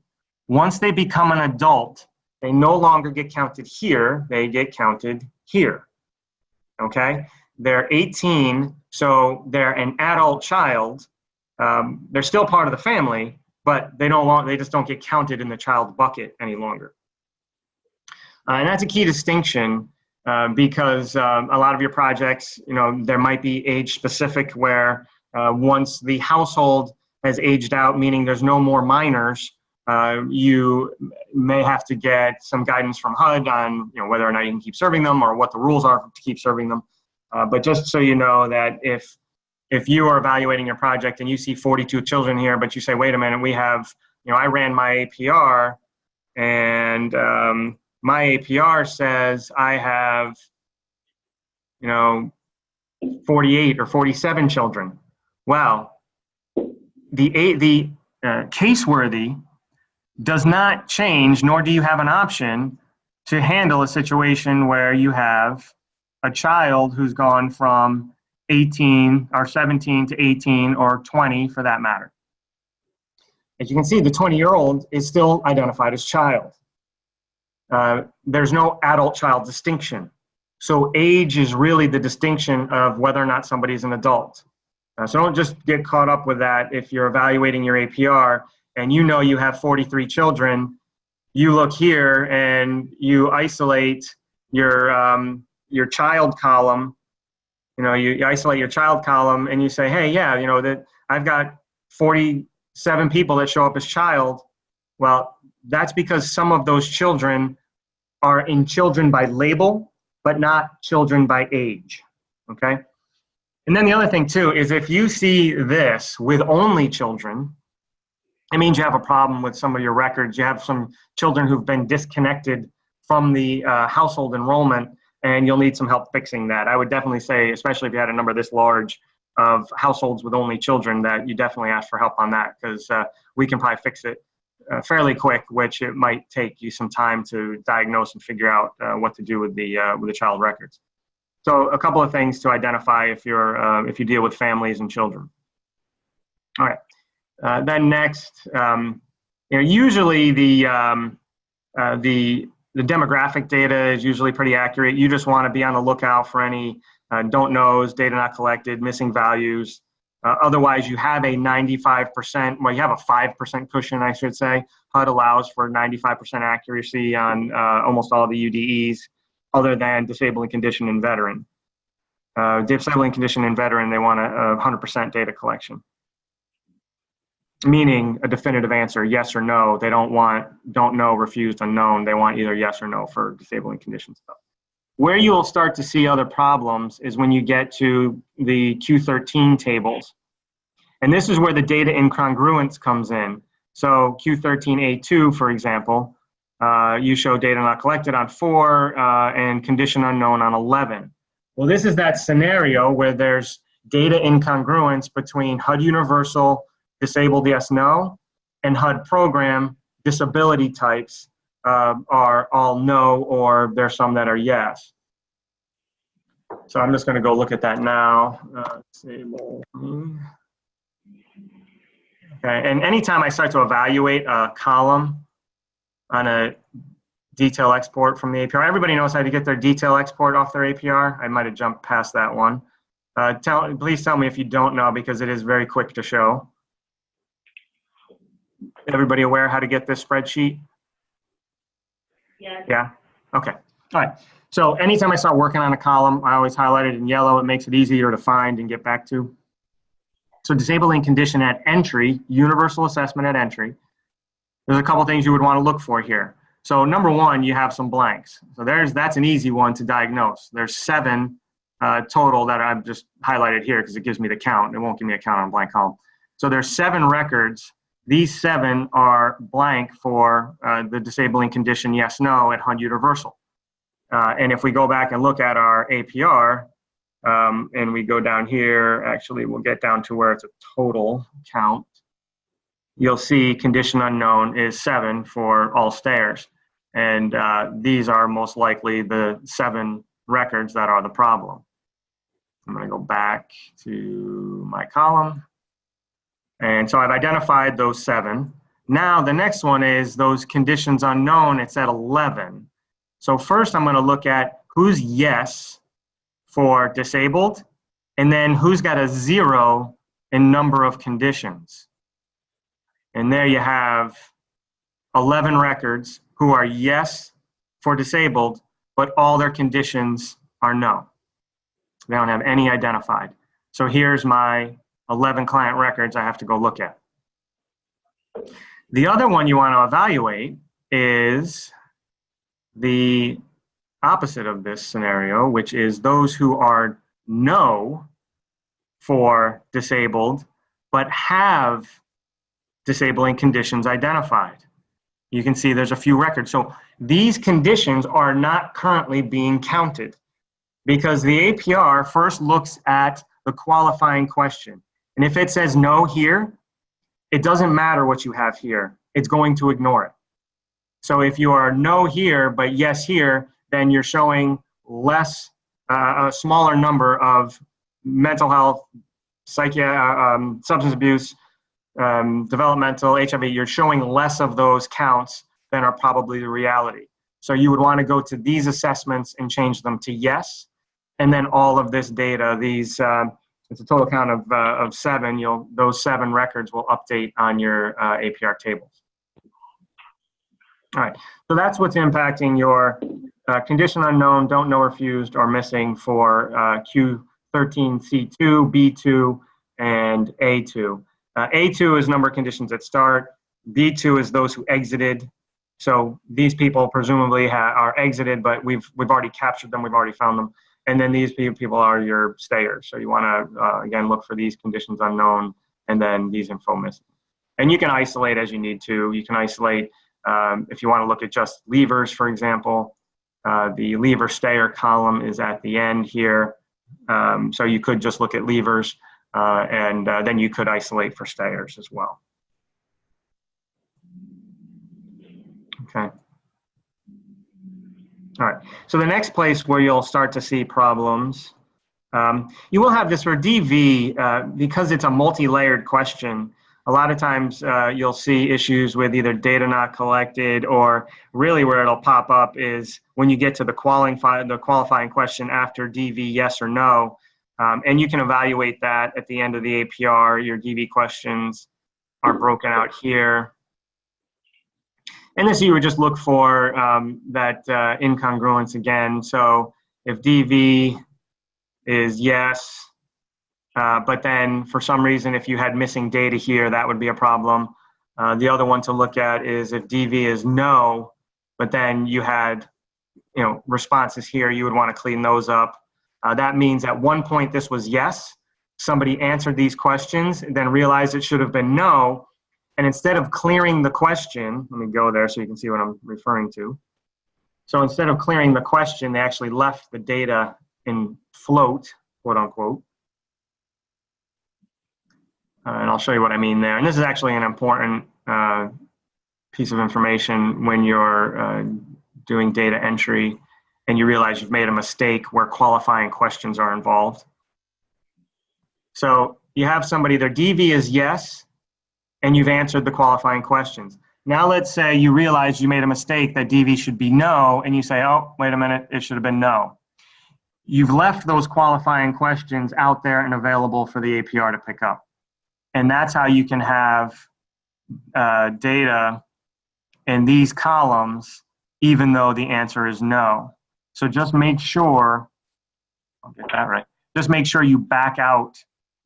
once they become an adult, they no longer get counted here, they get counted here, okay? They're 18, so they're an adult child. They're still part of the family, but they just don't get counted in the child bucket any longer. And that's a key distinction because a lot of your projects, there might be age specific where once the household has aged out, meaning there's no more minors, you may have to get some guidance from HUD on whether or not you can keep serving them or what the rules are to keep serving them. But just so you know that if you are evaluating your project and you see 42 children here, but you say, wait a minute, we have, I ran my APR and my APR says I have, 48 or 47 children. Well, the caseworthy does not change, nor do you have an option to handle a situation where you have a child who's gone from 18 or 17 to 18 or 20 for that matter. As you can see, the 20-year-old is still identified as child. There's no adult-child distinction So age is really the distinction of whether or not somebody's an adult. So don't just get caught up with that. If you're evaluating your APR and you know you have 43 children, you look here and you isolate your child column. You know, you isolate your child column and you say, hey, yeah, you know, that I've got 47 people that show up as child. Well, that's because some of those children are in children by label, but not children by age, okay? And then the other thing too is if you see this with only children, it means you have a problem with some of your records. You have some children who've been disconnected from the household enrollment, and you'll need some help fixing that. I would definitely say, especially if you had a number this large of households with only children, that you definitely ask for help on that, because we can probably fix it fairly quick, which it might take you some time to diagnose and figure out what to do with the child records. So a couple of things to identify if you deal with families and children. All right. Then next, usually the demographic data is usually pretty accurate. You just want to be on the lookout for any don't knows, data not collected, missing values. Otherwise, you have a 95%, well, you have a 5% cushion, I should say. HUD allows for 95% accuracy on almost all the UDEs, other than disabling condition and veteran. Disabling condition and veteran, they want a 100% data collection, meaning a definitive answer, yes or no. They don't want don't know, refused, unknown. They want either yes or no for disabling condition stuff. Where you'll start to see other problems is when you get to the Q13 tables. And this is where the data incongruence comes in. So Q13A2, for example, you show data not collected on 4 and condition unknown on 11. Well, this is that scenario where there's data incongruence between HUD universal, disabled yes, no, and HUD program disability types are all no, or there's some that are yes. So I'm just going to go look at that now. Disable. Okay, and anytime I start to evaluate a column on a detail export from the APR, everybody knows how to get their detail export off their APR. I might have jumped past that one. Please tell me if you don't know, because it is very quick to show. Everybody aware how to get this spreadsheet? Yes. Yeah? Okay. All right. So anytime I start working on a column, I always highlight it in yellow. It makes it easier to find and get back to. So disabling condition at entry, universal assessment at entry. There's a couple things you would want to look for here. So number one, you have some blanks. So that's an easy one to diagnose. There's 7 total that I've just highlighted here because it gives me the count. It won't give me a count on a blank column. So there's 7 records. These 7 are blank for the disabling condition yes, no at HUD universal. And if we go back and look at our APR, and we go down here, actually we'll get down to where it's a total count. You'll see condition unknown is 7 for all stairs. And these are most likely the 7 records that are the problem. I'm going to go back to my column. And so I've identified those 7. Now the next one is those conditions unknown. It's at 11. So first I'm going to look at who's yes for disabled, and then who's got a 0 in number of conditions. And there you have 11 records who are yes for disabled, but all their conditions are no. They don't have any identified. So here's my 11 client records I have to go look at. The other one you want to evaluate is the opposite of this scenario, which is those who are no for disabled, but have disabling conditions identified. You can see there's a few records. So these conditions are not currently being counted because the APR first looks at the qualifying question. And if it says no here, it doesn't matter what you have here. It's going to ignore it. So if you are no here, but yes here, then you're showing less, a smaller number of mental health, substance abuse, developmental, HIV. You're showing less of those counts than are probably the reality. So you would want to go to these assessments and change them to yes. And then all of this data, these, it's a total count of 7, those 7 records will update on your APR tables. All right, so that's what's impacting your condition unknown, don't know, refused, or missing for Q13C2, B2, and A2. A2 is number of conditions that start. B2 is those who exited. So these people presumably are exited, but we've already captured them, we've already found them. And then these people are your stayers. So you want to, again, look for these conditions unknown and then these info missing. And you can isolate as you need to. You can isolate if you want to look at just leavers, for example. The leaver stayer column is at the end here. So you could just look at leavers and then you could isolate for stayers as well. Okay. All right, so the next place where you'll start to see problems, you will have this for DV, because it's a multi-layered question, a lot of times you'll see issues with either data not collected, or really where it'll pop up is when you get to the qualifying question after DV yes or no, and you can evaluate that at the end of the APR. Your DV questions are broken out here. And this you would just look for that incongruence again. So if DV is yes, but then for some reason if you had missing data here, that would be a problem. The other one to look at is if DV is no, but then you had responses here, you would want to clean those up. That means at one point this was yes, somebody answered these questions and then realized it should have been no. And instead of clearing the question, let me go there so you can see what I'm referring to. So instead of clearing the question, they actually left the data in float, quote unquote. And I'll show you what I mean there. And this is actually an important piece of information when you're doing data entry and you realize you've made a mistake where qualifying questions are involved. So you have somebody, their DV is yes, and you've answered the qualifying questions. Now let's say you realize you made a mistake that DV should be no, and you say, oh, wait a minute, it should have been no. You've left those qualifying questions out there and available for the APR to pick up. And that's how you can have data in these columns, even though the answer is no. So just make sure, I'll get that right, just make sure you back out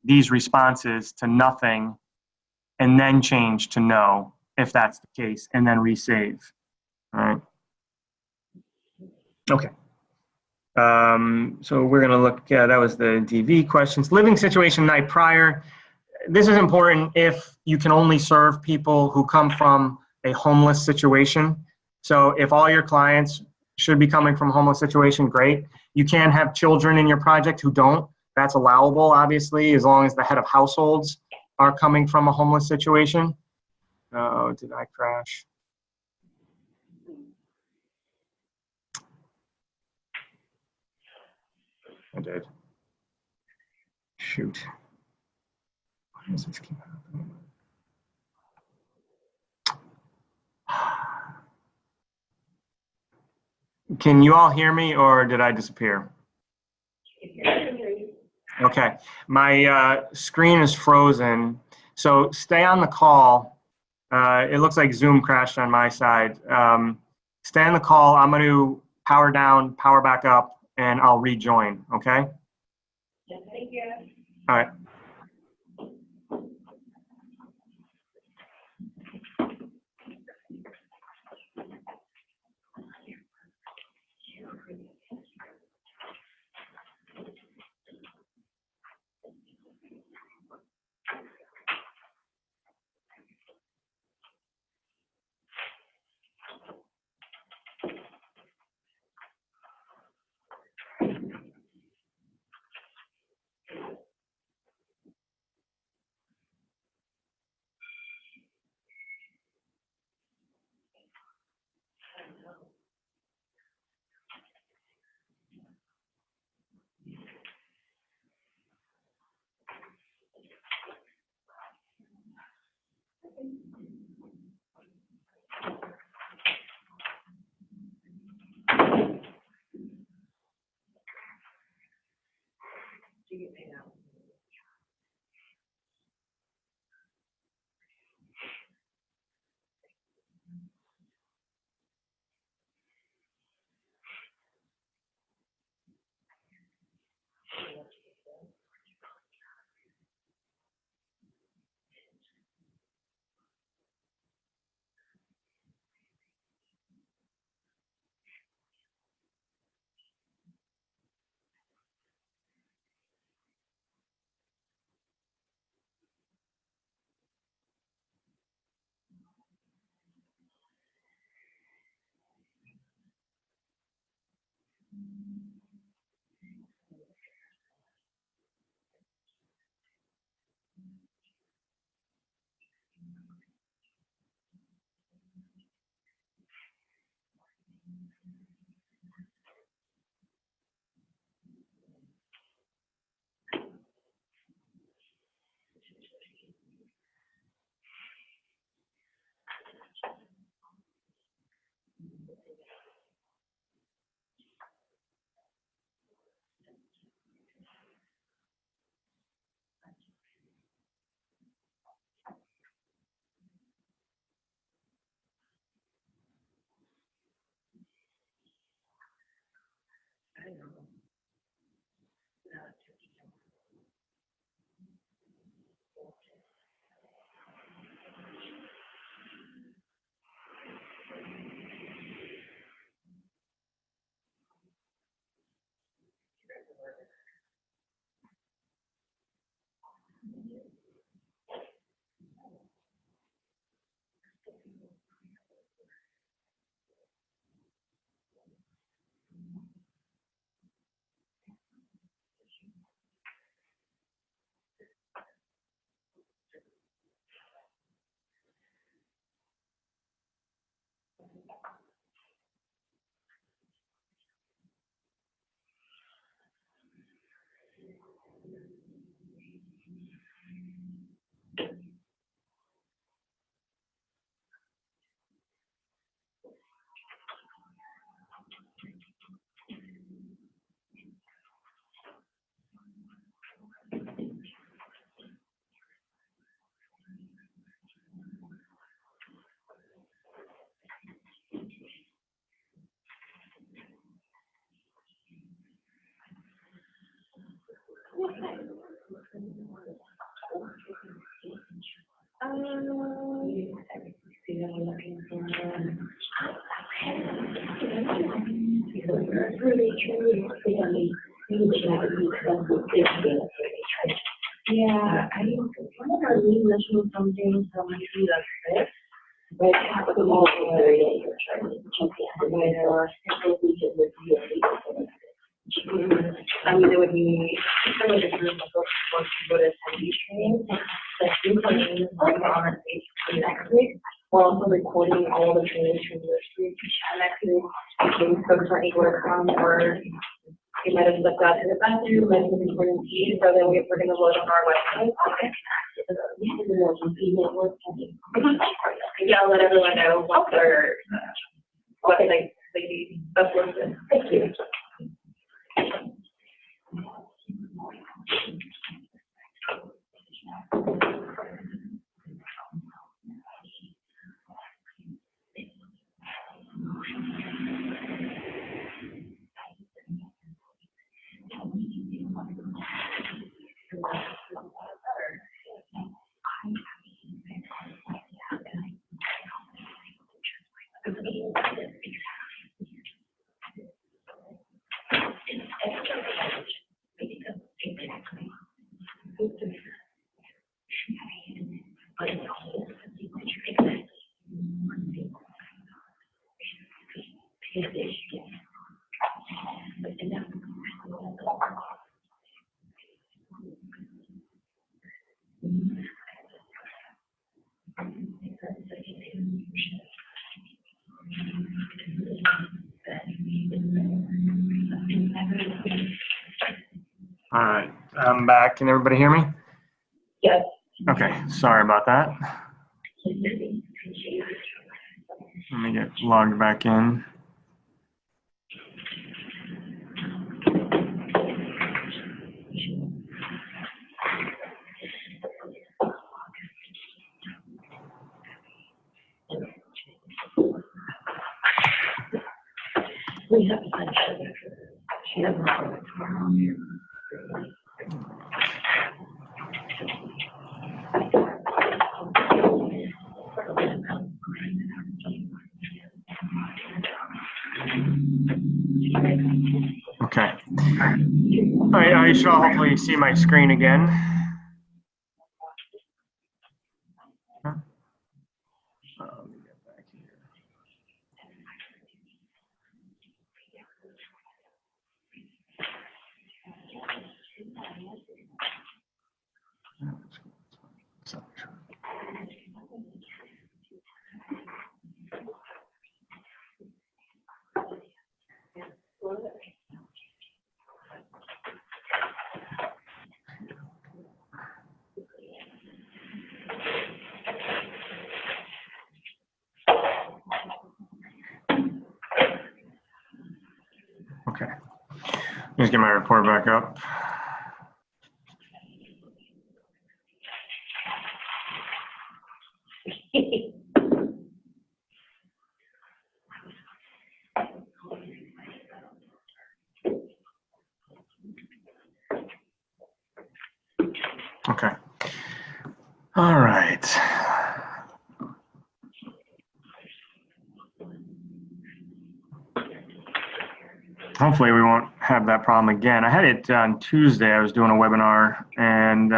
these responses to nothing and then change to no, if that's the case, and then resave, all right? Okay. So we're gonna look, that was the DV questions. Living situation night prior. This is important if you can only serve people who come from a homeless situation. So if all your clients should be coming from a homeless situation, great. You can have children in your project who don't. That's allowable, obviously, as long as the head of households are coming from a homeless situation. Oh, did I crash? I did. Shoot. Why does this keep happening? Can you all hear me, or did I disappear? Okay, my screen is frozen, so stay on the call. It looks like Zoom crashed on my side. Stay on the call. I'm going to power down, power back up, and I'll rejoin, okay? Thank you. All right. Yeah, I remember we mentioned something from the but with all the areas, I mean, there would be some of the group of folks who want to go to attend training, that do training on next week. We're also recording all the trainings from this week next week. So folks aren't able to come, or they might have slipped out in the bathroom, might have been recording tea, so then we're going to load on our website. Yeah, I'll let everyone know what their website they uploaded. Thank you. All right, I'm back. Can everybody hear me? Yes. Okay, sorry about that. Let me get logged back in. We have to find she doesn't know. Okay. All right, you should all hopefully see my screen again. Let me get back here. Just get my report back up. Okay. All right. Hopefully we won't have that problem again. I had it on Tuesday. I was doing a webinar and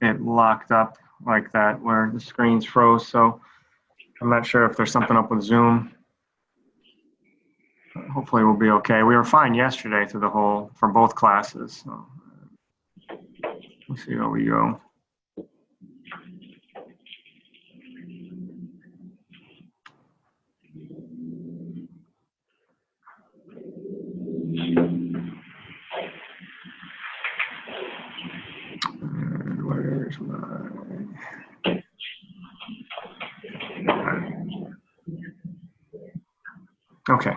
it locked up like that where the screens froze. So I'm not sure if there's something up with Zoom. Hopefully we'll be okay. We were fine yesterday through the whole, for both classes. So let's see how we go. And where's my... Okay.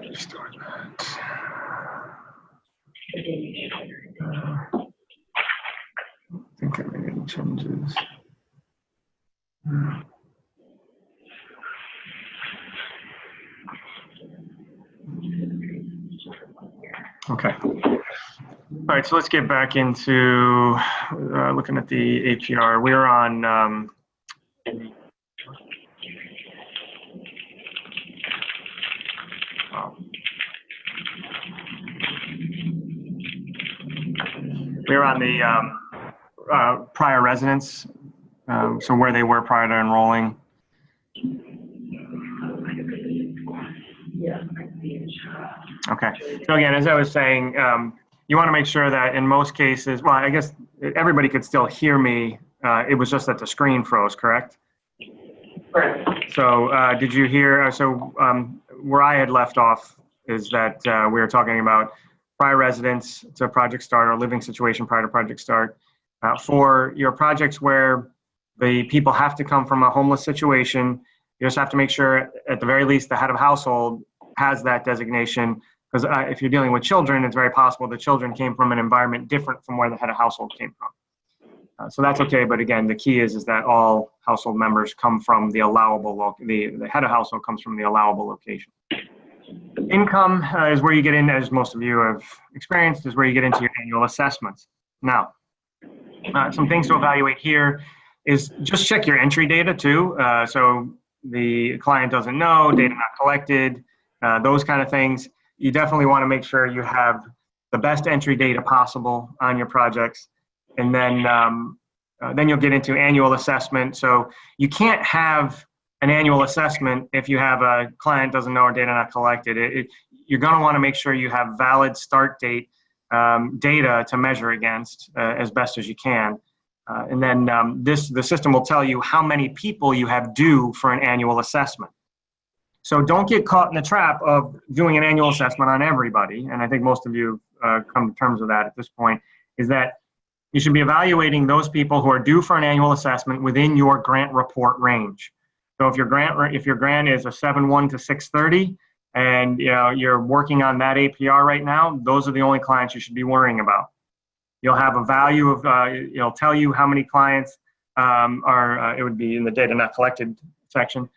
Restart that. I think I made any changes. Okay. All right, so let's get back into looking at the APR. We're on the prior residents, so where they were prior to enrolling. Okay, so again, as I was saying, you want to make sure that in most cases, well, I guess everybody could still hear me. It was just that the screen froze, correct? Correct. So did you hear, where I had left off is that we were talking about prior residents to project start or living situation prior to project start. For your projects where the people have to come from a homeless situation, you just have to make sure at the very least the head of household has that designation, because if you're dealing with children, it's very possible the children came from an environment different from where the head of household came from. So that's okay, but again, the key is that all household members come from the allowable, the head of household comes from the allowable location. Income is where you get in, as most of you have experienced, is where you get into your annual assessments. Now, some things to evaluate here is just check your entry data too. So the client doesn't know, data not collected, those kind of things. You definitely want to make sure you have the best entry data possible on your projects. And then you'll get into annual assessment. So you can't have an annual assessment if you have a client doesn't know or data not collected. You're going to want to make sure you have valid start date data to measure against as best as you can. And then the system will tell you how many people you have due for an annual assessment. So don't get caught in the trap of doing an annual assessment on everybody. And I think most of you come to terms with that at this point, is that you should be evaluating those people who are due for an annual assessment within your grant report range. So if your grant is a 7.1 to 6.30, and you're working on that APR right now, those are the only clients you should be worrying about. You'll have a value of, it'll tell you how many clients it would be in the data not collected section.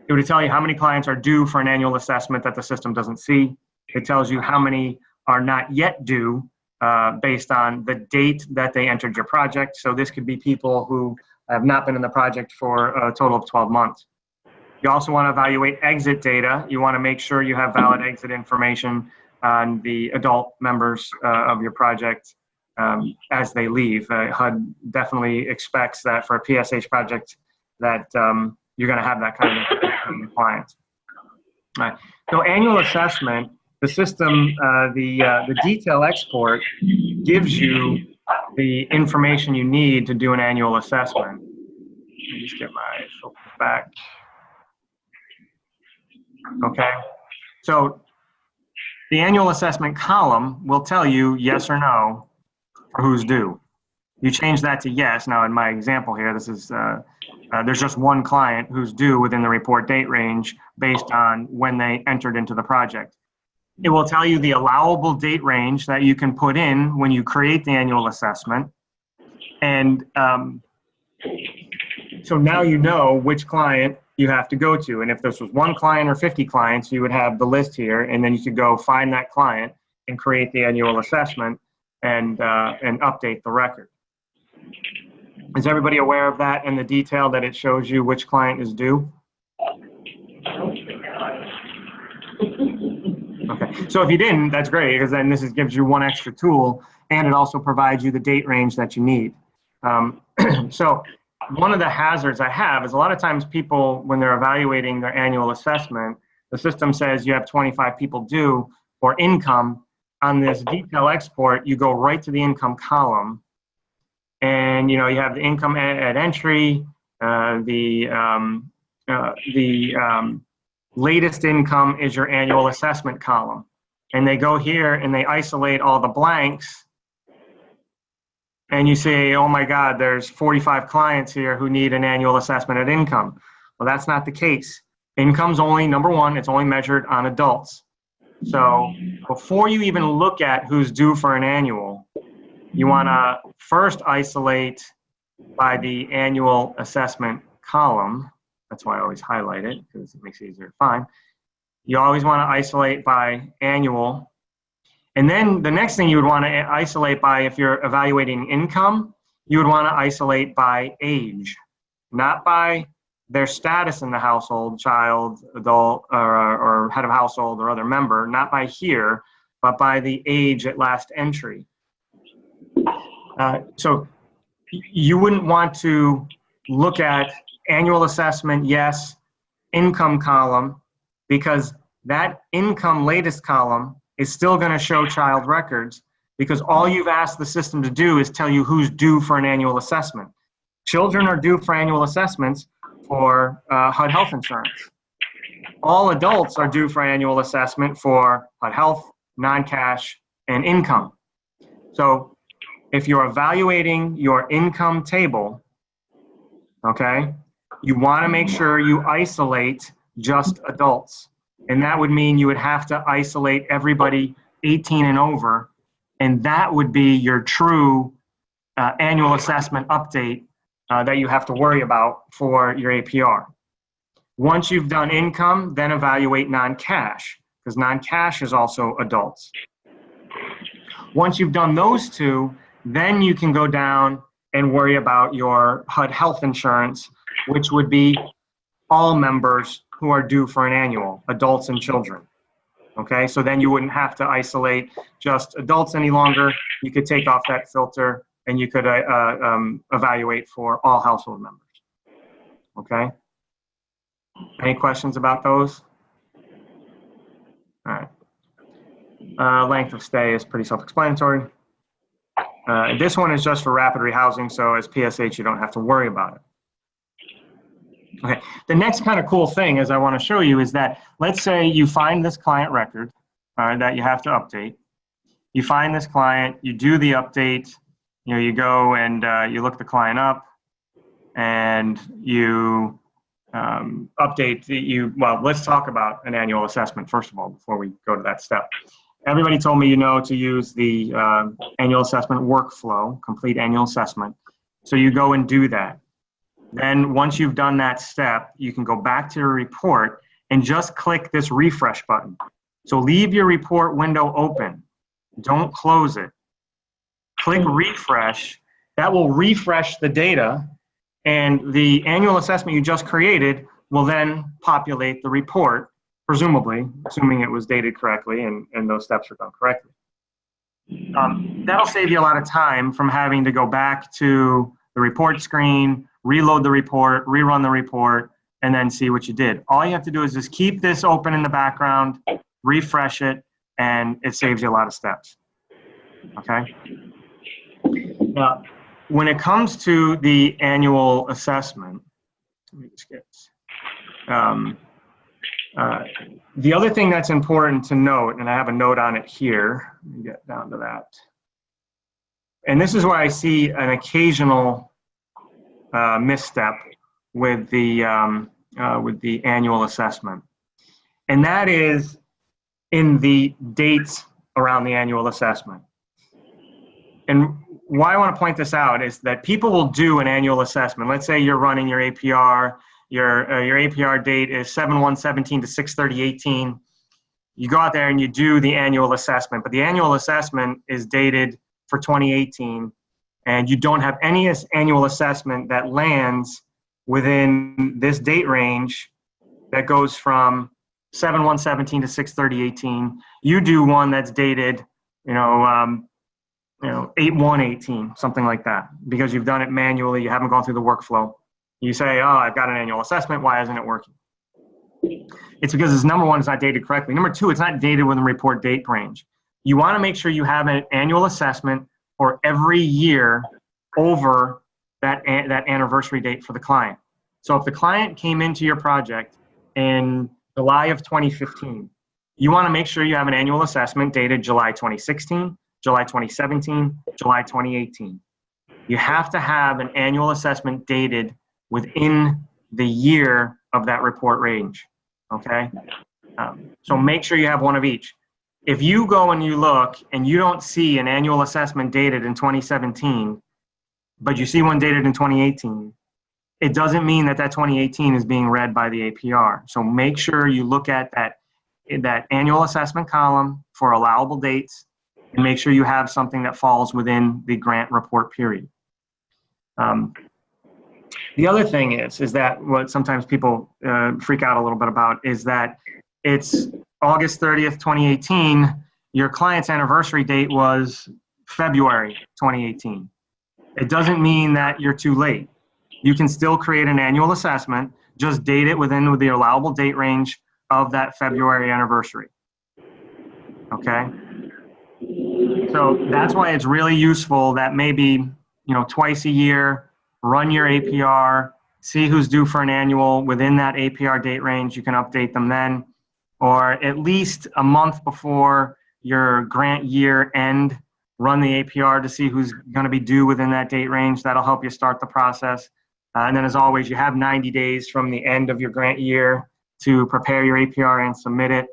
It would tell you how many clients are due for an annual assessment that the system doesn't see. It tells you how many are not yet due based on the date that they entered your project. So this could be people who have not been in the project for a total of 12 months. You also want to evaluate exit data. You want to make sure you have valid exit information on the adult members of your project as they leave. HUD definitely expects that for a PSH project that you're going to have that kind of clients. So annual assessment, the system, the detail export gives you the information you need to do an annual assessment. Let me just get my focus back. Okay, so the annual assessment column will tell you yes or no for who's due. You change that to yes. Now in my example here, this is there's just one client who's due within the report date range based on when they entered into the project. It will tell you the allowable date range that you can put in when you create the annual assessment. And so now you know which client you have to go to. And if this was one client or 50 clients, you would have the list here, and then you could go find that client and create the annual assessment and update the record. Is everybody aware of that and the detail that it shows you which client is due? Okay, so if you didn't, that's great, because then this gives you one extra tool, and it also provides you the date range that you need. So one of the hazards I have is a lot of times people, when they're evaluating their annual assessment, the system says you have 25 people due for income. On this detail export, you go right to the income column, and you have the income at entry, the latest income is your annual assessment column. And they go here and they isolate all the blanks, and you say, oh my God, there's 45 clients here who need an annual assessment at income. Well, that's not the case. Income's only, number one, it's only measured on adults. So before you even look at who's due for an annual, you want to first isolate by the annual assessment column. That's why I always highlight it, because it makes it easier to find. You always want to isolate by annual. And then the next thing you would want to isolate by, if you're evaluating income, you would want to isolate by age, not by their status in the household, child, adult, or head of household or other member, not by here, but by the age at last entry. So you wouldn't want to look at annual assessment, yes, income column, because that income latest column is still going to show child records, because all you've asked the system to do is tell you who's due for an annual assessment. Children are due for annual assessments for HUD health insurance. All adults are due for annual assessment for HUD health, non-cash, and income. So if you're evaluating your income table, okay, you want to make sure you isolate just adults. And that would mean you would have to isolate everybody 18 and over, and that would be your true annual assessment update that you have to worry about for your APR. Once you've done income, then evaluate non-cash, because non-cash is also adults. Once you've done those two, then you can go down and worry about your HUD health insurance, which would be all members who are due for an annual, adults and children. Okay, so then you wouldn't have to isolate just adults any longer. You could take off that filter and you could evaluate for all household members. Okay, any questions about those? All right, length of stay is pretty self-explanatory. This one is just for rapid rehousing, so as PSH you don't have to worry about it. Okay, the next kind of cool thing is I want to show you is that, let's say you find this client record that you have to update. You find this client, you do the update, you go and you look the client up and you update well, let's talk about an annual assessment first of all before we go to that step. Everybody told me to use the annual assessment workflow, complete annual assessment. So you go and do that. Then once you've done that step, you can go back to your report and just click this refresh button. So leave your report window open. Don't close it. Click refresh. That will refresh the data, and the annual assessment you just created will then populate the report, presumably, assuming it was dated correctly and those steps are done correctly. That'll save you a lot of time from having to go back to the report screen, reload the report, rerun the report, and then see what you did. All you have to do is just keep this open in the background, refresh it, and it saves you a lot of steps. Okay? Now, when it comes to the annual assessment, let me just get the other thing that's important to note, and I have a note on it here, let me get down to that. And this is where I see an occasional misstep with the annual assessment. And that is in the dates around the annual assessment. And why I want to point this out is that people will do an annual assessment. Let's say you're running your APR, your APR date is 7/1/17 to 6/30/18. You go out there and you do the annual assessment, but the annual assessment is dated for 2018, and you don't have any annual assessment that lands within this date range that goes from 7/1/17 to 6/30/18. You do one that's dated, 8/1/18, something like that, because you've done it manually, you haven't gone through the workflow. You say, oh, I've got an annual assessment, why isn't it working? It's because it's, number one, it's not dated correctly. Number two, it's not dated within the report date range. You want to make sure you have an annual assessment for every year over that anniversary date for the client. So if the client came into your project in July of 2015, you want to make sure you have an annual assessment dated July 2016, July 2017, July 2018. You have to have an annual assessment dated within the year of that report range, okay? So make sure you have one of each. If you go and you look and you don't see an annual assessment dated in 2017, but you see one dated in 2018, it doesn't mean that 2018 is being read by the APR. So make sure you look at that annual assessment column for allowable dates, and make sure you have something that falls within the grant report period. The other thing is that what sometimes people freak out a little bit about is that it's August 30th, 2018, your client's anniversary date was February 2018. It doesn't mean that you're too late. You can still create an annual assessment, just date it within the allowable date range of that February anniversary, okay? So that's why it's really useful that maybe, twice a year, run your APR, see who's due for an annual within that APR date range. You can update them then, or at least a month before your grant year end, run the APR to see who's going to be due within that date range. That'll help you start the process. And then, as always, you have 90 days from the end of your grant year to prepare your APR and submit it.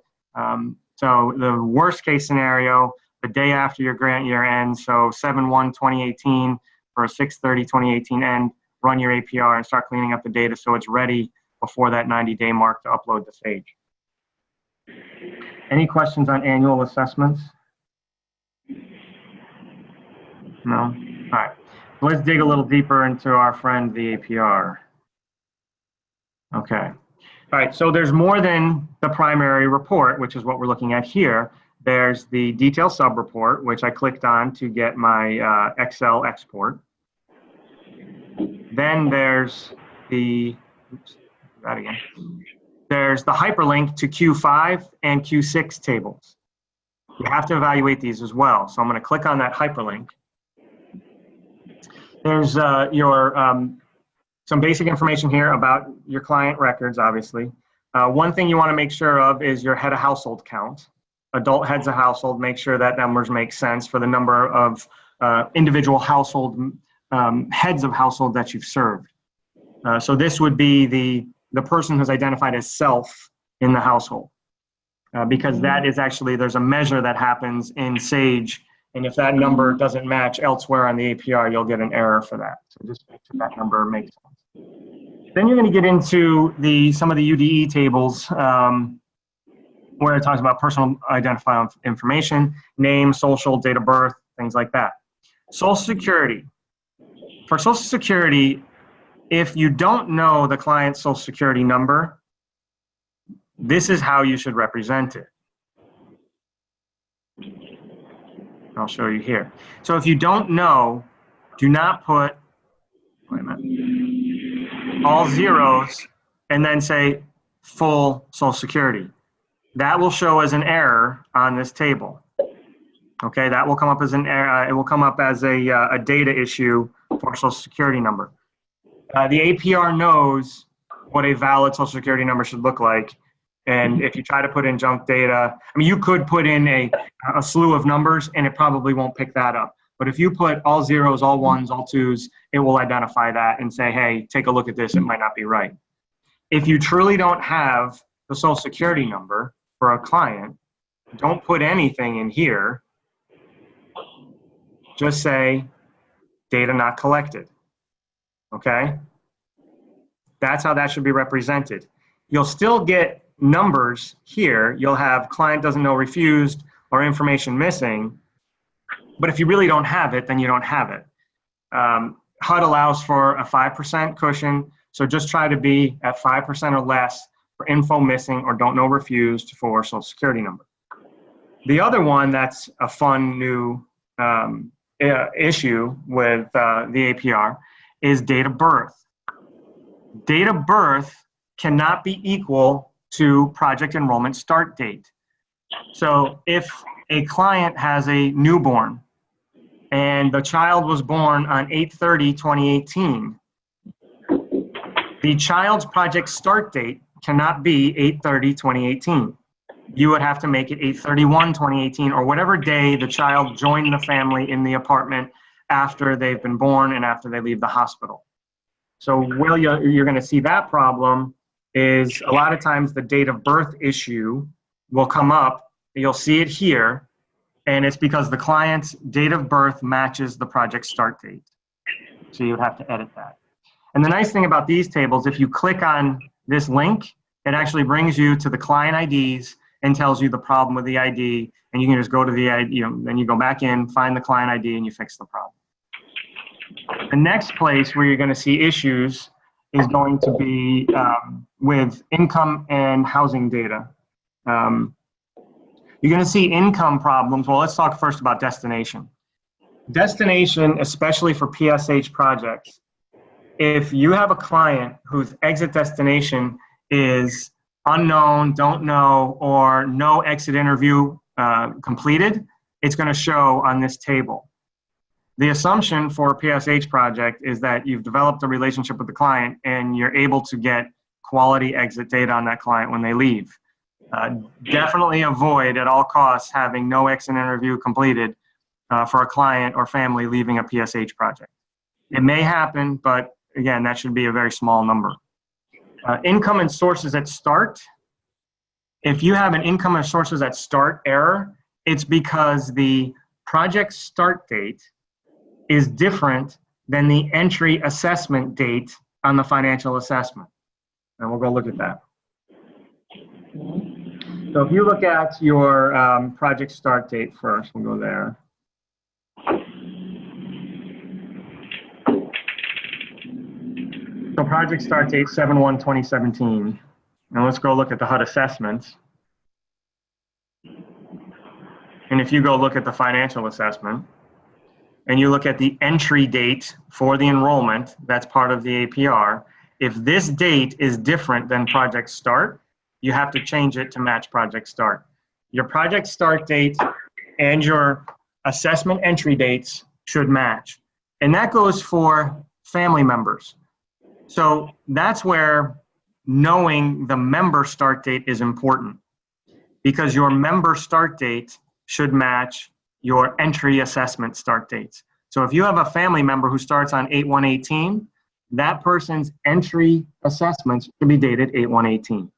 So the worst case scenario, the day after your grant year ends, so 7/1/2018 for a 6/30/2018 end, run your APR and start cleaning up the data so it's ready before that 90-day mark to upload to Sage. Any questions on annual assessments? No? All right. Let's dig a little deeper into our friend, the APR. Okay. All right, so there's more than the primary report, which is what we're looking at here. There's the detail sub-report, which I clicked on to get my Excel export. Then there's the, there's the hyperlink to Q5 and Q6 tables. You have to evaluate these as well. So I'm going to click on that hyperlink. There's some basic information here about your client records, obviously. One thing you want to make sure of is your head of household count. Adult heads of household, make sure that numbers make sense for the number of individual household heads of household that you've served. So this would be the person who's identified as self in the household. Because that is actually, there's a measure that happens in Sage, and if that number doesn't match elsewhere on the APR, you'll get an error for that. So just make sure that number makes sense. Then you're going to get into some of the UDE tables where it talks about personal identifying information, name, social, date of birth, things like that. Social Security. For Social Security, if you don't know the client's Social Security number, this is how you should represent it. I'll show you here. So if you don't know, do not put, wait a minute, all zeros and then say full Social Security. That will show as an error on this table. Okay, that will come up as an error. It will come up as a data issue for Social Security number. The APR knows what a valid Social Security number should look like. And if you try to put in junk data, I mean, you could put in a slew of numbers and it probably won't pick that up. But if you put all zeros, all ones, all twos, it will identify that and say, hey, take a look at this, it might not be right. If you truly don't have the Social Security number for a client, Don't put anything in here. Just say data not collected, okay? That's how that should be represented. You'll still get numbers here. You'll have client doesn't know refused or information missing, but if you really don't have it, then you don't have it. HUD allows for a 5% cushion, so just try to be at 5% or less for info missing or don't know refused for social security number. The other one that's a fun new issue with the APR is date of birth. Date of birth cannot be equal to project enrollment start date. So if a client has a newborn and the child was born on 8/30/2018, the child's project start date cannot be 8/30/2018. You would have to make it 8/31/2018 or whatever day the child joined the family in the apartment after they've been born and after they leave the hospital. So where you're going to see that problem is a lot of times the date of birth issue will come up. You'll see it here, and it's because the client's date of birth matches the project start date. So you would have to edit that. And the nice thing about these tables, if you click on this link, it actually brings you to the client IDs and tells you the problem with the ID, and you can just go to the ID, then you go back in, find the client ID, and you fix the problem. The next place where you're going to see issues is going to be with income and housing data. You're going to see income problems. Well, let's talk first about destination. Destination, especially for PSH projects, if you have a client whose exit destination is unknown, don't know, or no exit interview completed, it's going to show on this table. The assumption for a PSH project is that you've developed a relationship with the client and you're able to get quality exit data on that client when they leave. Definitely avoid at all costs having no exit interview completed for a client or family leaving a PSH project. It may happen, but again, that should be a very small number. Income and sources at start. If you have an income and sources at start error, it's because the project start date is different than the entry assessment date on the financial assessment. And we'll go look at that. So if you look at your project start date first, we'll go there. So project start date 7/1/2017. Now let's go look at the HUD assessments. And if you go look at the financial assessment, and you look at the entry date for the enrollment, that's part of the APR. If this date is different than project start, you have to change it to match project start. Your project start date and your assessment entry dates should match. And that goes for family members. So that's where knowing the member start date is important, because your member start date should match your entry assessment start dates. So if you have a family member who starts on 8/1/18, that person's entry assessments should be dated 8/1/18.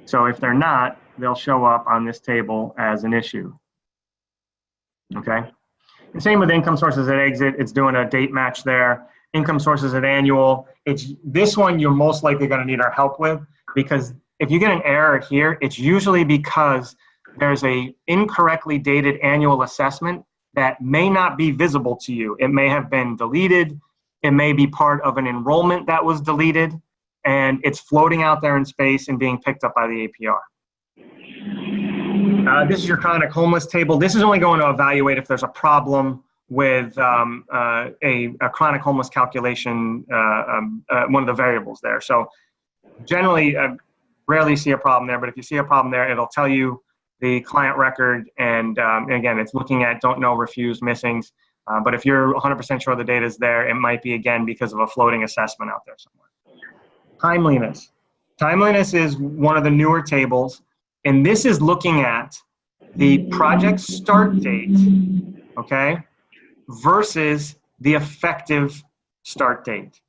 So if they're not, they'll show up on this table as an issue. Okay? The same with income sources at exit. It's doing a date match there. Income sources at annual. It's this one you're most likely going to need our help with, because if you get an error here, it's usually because there's a incorrectly dated annual assessment that may not be visible to you. It may have been deleted. It may be part of an enrollment that was deleted, and it's floating out there in space and being picked up by the APR. This is your chronic homeless table. This is only going to evaluate if there's a problem with a chronic homeless calculation, one of the variables there. So generally, rarely see a problem there, but if you see a problem there, it'll tell you the client record, and again, it's looking at don't know, refused, missings. But if you're 100% sure the data is there, it might be, again, because of a floating assessment out there somewhere. Timeliness. Timeliness is one of the newer tables, and this is looking at the project start date, okay, versus the effective start date.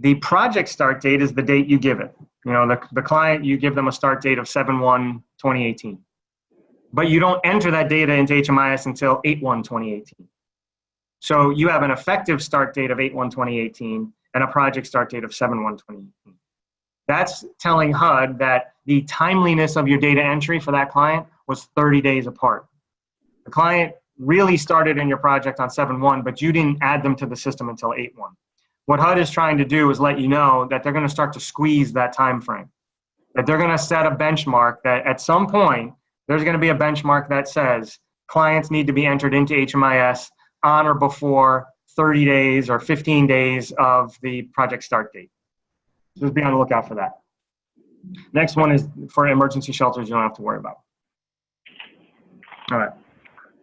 The project start date is the date you give it. You know, the client, you give them a start date of 7/1/2018. but you don't enter that data into HMIS until 8/1/2018. So you have an effective start date of 8/1/2018 and a project start date of 7/1/2018. That's telling HUD that the timeliness of your data entry for that client was 30 days apart. The client really started in your project on 7/1, but you didn't add them to the system until 8/1. What HUD is trying to do is let you know that they're going to start to squeeze that time frame, that they're going to set a benchmark that at some point, there's going to be a benchmark that says clients need to be entered into HMIS on or before 30 days or 15 days of the project start date. Just be on the lookout for that. Next one is for emergency shelters you don't have to worry about. All right.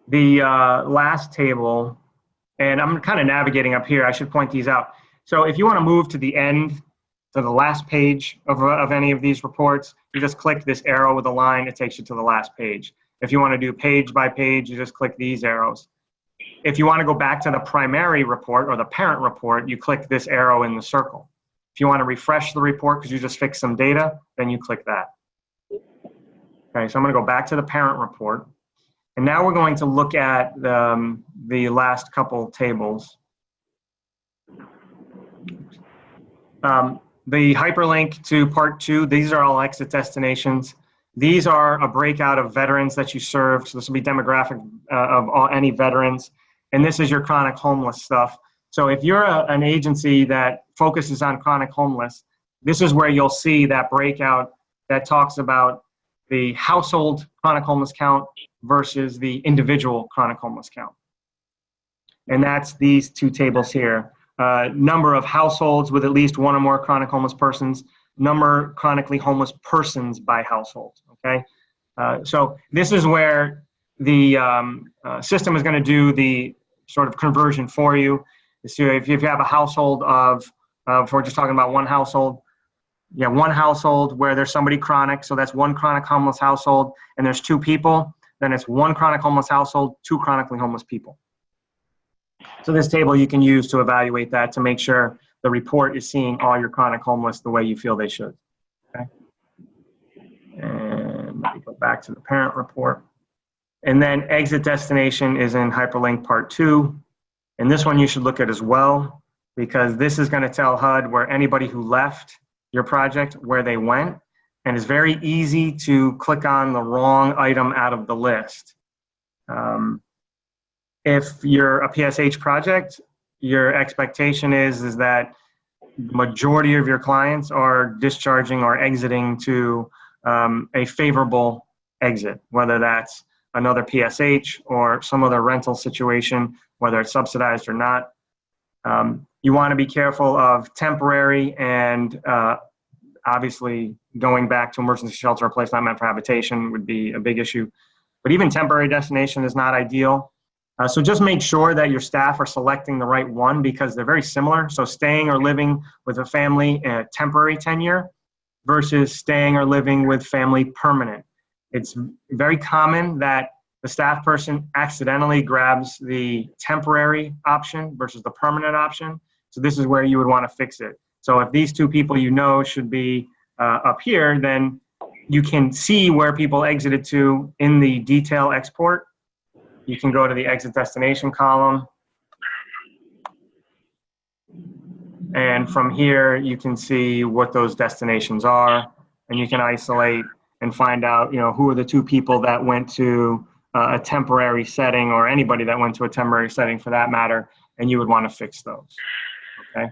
The last table, and I'm kind of navigating up here. I should point these out. So if you want to move to the end, to the last page of any of these reports, you just click this arrow with a line. It takes you to the last page. If you want to do page by page, you just click these arrows. If you want to go back to the primary report or the parent report, you click this arrow in the circle. If you want to refresh the report because you just fixed some data, then you click that. Okay, so I'm going to go back to the parent report. And now we're going to look at the last couple tables. The hyperlink to part 2, these are all exit destinations. These are a breakout of veterans that you served. So this will be demographic of any veterans. And this is your chronic homeless stuff. So if you're an agency that focuses on chronic homeless, this is where you'll see that breakout that talks about the household chronic homeless count versus the individual chronic homeless count. And that's these two tables here. Number of households with at least one or more chronic homeless persons, number chronically homeless persons by household, okay? So this is where the system is going to do the sort of conversion for you. So if you have a household of, if we're just talking about one household, you have one household where there's somebody chronic, so that's one chronic homeless household, and there's 2 people, then it's one chronic homeless household, 2 chronically homeless people. So this table you can use to evaluate that to make sure the report is seeing all your chronic homeless the way you feel they should. Okay. And let me go back to the parent report. And then exit destination is in hyperlink part 2. And this one you should look at as well, because this is going to tell HUD where anybody who left your project, where they went. And it's very easy to click on the wrong item out of the list. If you're a PSH project, your expectation is that the majority of your clients are discharging or exiting to a favorable exit, whether that's another PSH or some other rental situation, whether it's subsidized or not. You want to be careful of temporary and obviously going back to emergency shelter or place not meant for habitation would be a big issue. But even temporary destination is not ideal. So just make sure that your staff are selecting the right one because they're very similar. So staying or living with a family temporary tenure versus staying or living with family permanent. It's very common that the staff person accidentally grabs the temporary option versus the permanent option. So this is where you would want to fix it. So if these 2 people you know should be up here, then you can see where people exited to in the detail export. You can go to the exit destination column. And from here, you can see what those destinations are. And you can isolate and find out, who are the 2 people that went to a temporary setting or anybody that went to a temporary setting for that matter. And you would want to fix those. Okay.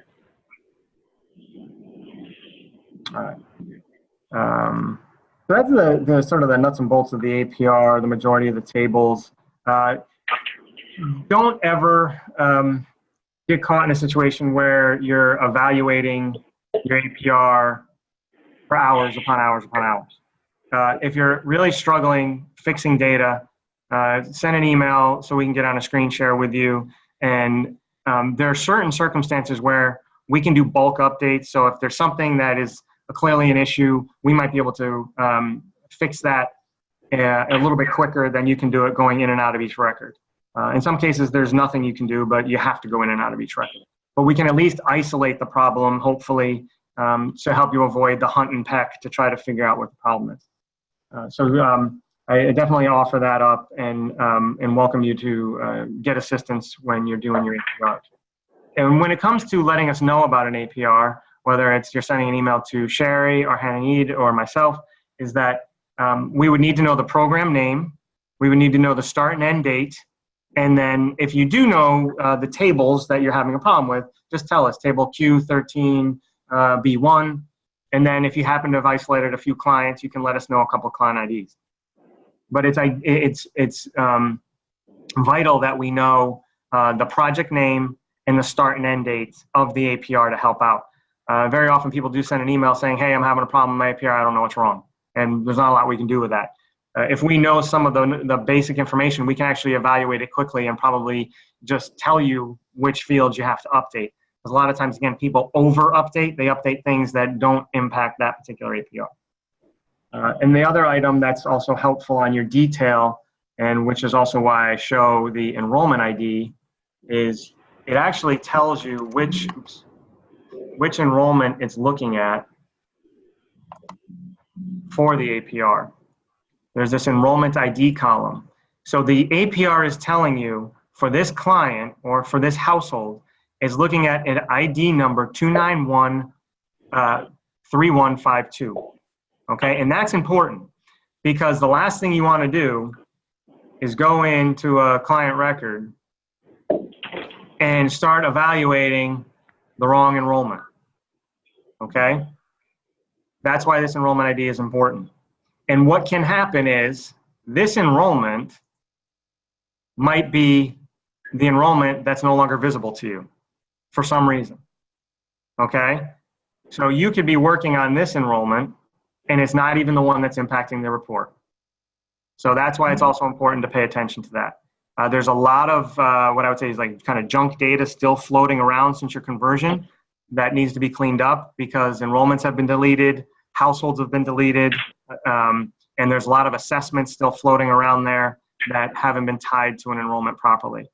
All right. So that's the sort of the nuts and bolts of the APR, the majority of the tables. Don't ever get caught in a situation where you're evaluating your APR for hours upon hours upon hours. If you're really struggling fixing data, send an email so we can get on a screen share with you. And there are certain circumstances where we can do bulk updates. So if there's something that is clearly an issue, we might be able to fix that a little bit quicker than you can do it going in and out of each record. In some cases, there's nothing you can do, but you have to go in and out of each record. But we can at least isolate the problem, hopefully, to help you avoid the hunt and peck to try to figure out what the problem is. So I definitely offer that up and welcome you to get assistance when you're doing your APR. And when it comes to letting us know about an APR, whether it's you're sending an email to Sherry or Hanaid or myself, is that we would need to know the program name, we would need to know the start and end date, and then if you do know the tables that you're having a problem with, just tell us, table Q13, B1, and then if you happen to have isolated a few clients, you can let us know a couple of client IDs. But it's vital that we know the project name and the start and end dates of the APR to help out. Very often people do send an email saying, hey, I'm having a problem with my APR, I don't know what's wrong. And there's not a lot we can do with that. If we know some of the basic information, we can actually evaluate it quickly and probably just tell you which fields you have to update. Because a lot of times, again, people over-update. They update things that don't impact that particular APR. And the other item that's also helpful on your detail, and which is also why I show the enrollment ID, is it actually tells you which enrollment it's looking at for the APR. There's this enrollment ID column. So the APR is telling you for this client or for this household is looking at an ID number 2913152. Okay, and that's important because the last thing you want to do is go into a client record and start evaluating the wrong enrollment. Okay, that's why this enrollment ID is important. And what can happen is this enrollment might be the enrollment that's no longer visible to you for some reason. Okay, so you could be working on this enrollment and it's not even the one that's impacting the report. So that's why it's also important to pay attention to that. There's a lot of what I would say is like kind of junk data still floating around since your conversion that needs to be cleaned up because enrollments have been deleted, households have been deleted, and there's a lot of assessments still floating around there that haven't been tied to an enrollment properly.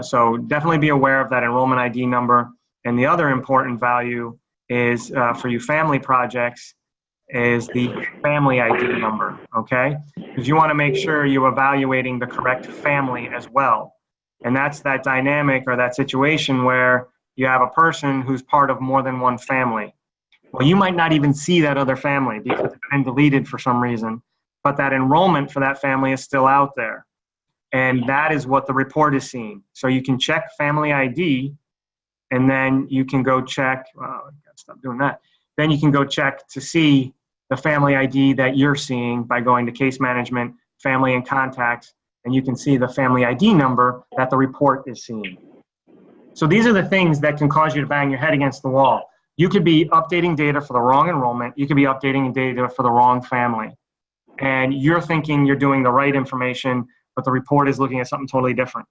So definitely be aware of that enrollment ID number. And the other important value is for you family projects is the family ID number, okay? Because you want to make sure you're evaluating the correct family as well. And that's that dynamic or that situation where you have a person who's part of more than one family. Well, you might not even see that other family because it's been deleted for some reason, but that enrollment for that family is still out there. And that is what the report is seeing. So you can check family ID, and then you can go check, oh, I gotta stop doing that. Then you can go check to see the family ID that you're seeing by going to case management, family and contacts, and you can see the family ID number that the report is seeing. So these are the things that can cause you to bang your head against the wall. You could be updating data for the wrong enrollment. You could be updating data for the wrong family. And you're thinking you're doing the right information, but the report is looking at something totally different.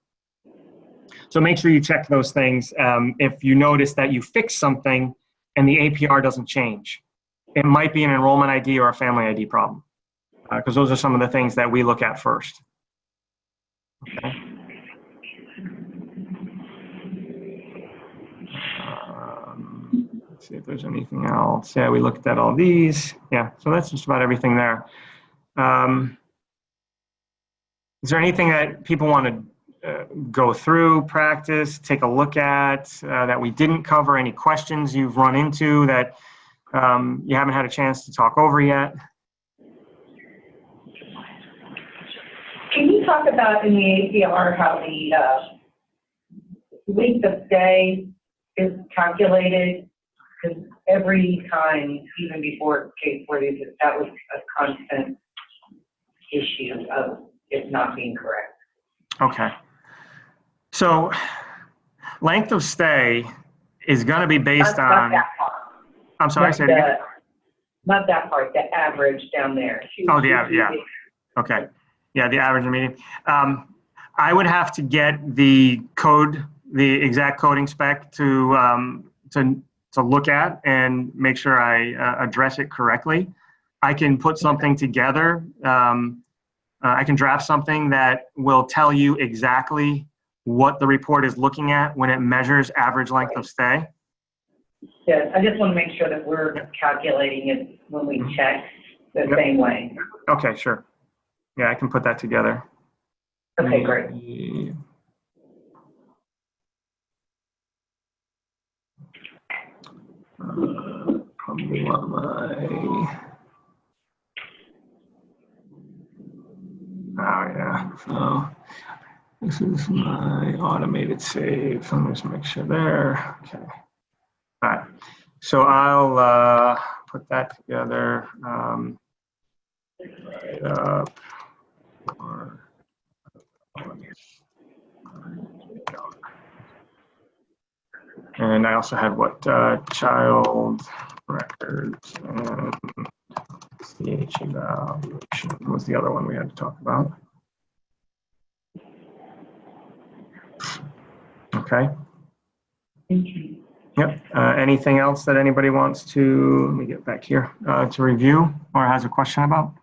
So make sure you check those things if you notice that you fix something and the APR doesn't change. It might be an enrollment ID or a family ID problem because those are some of the things that we look at first. Okay. Let's see if there's anything else. Yeah, we looked at all these. Yeah, so that's just about everything there. Is there anything that people want to go through, practice, take a look at that we didn't cover? Any questions you've run into that you haven't had a chance to talk over yet? Can you talk about in the APR how the length of stay is calculated? Because every time, even before case worthy, that was a constant issue of it not being correct. Okay. So length of stay is going to be based on. Not that part. I'm sorry, say it again. Not that part, the average down there. Oh, yeah. Okay. Yeah, the average and median. I would have to get the code, the exact coding spec to look at and make sure I address it correctly. I can put something together. I can draft something that will tell you exactly what the report is looking at when it measures average length of stay. Yes, I just want to make sure that we're calculating it when we check the same way. Okay, sure. Yeah, I can put that together. Okay, great. Probably want my. Oh yeah. So this is my automated save. Let me just make sure there. Okay. All right. So I'll put that together. Right up. And I also had what child records and CH evaluation was the other one we had to talk about. Okay. Yep. Anything else that anybody wants to, let me get back here, to review or has a question about?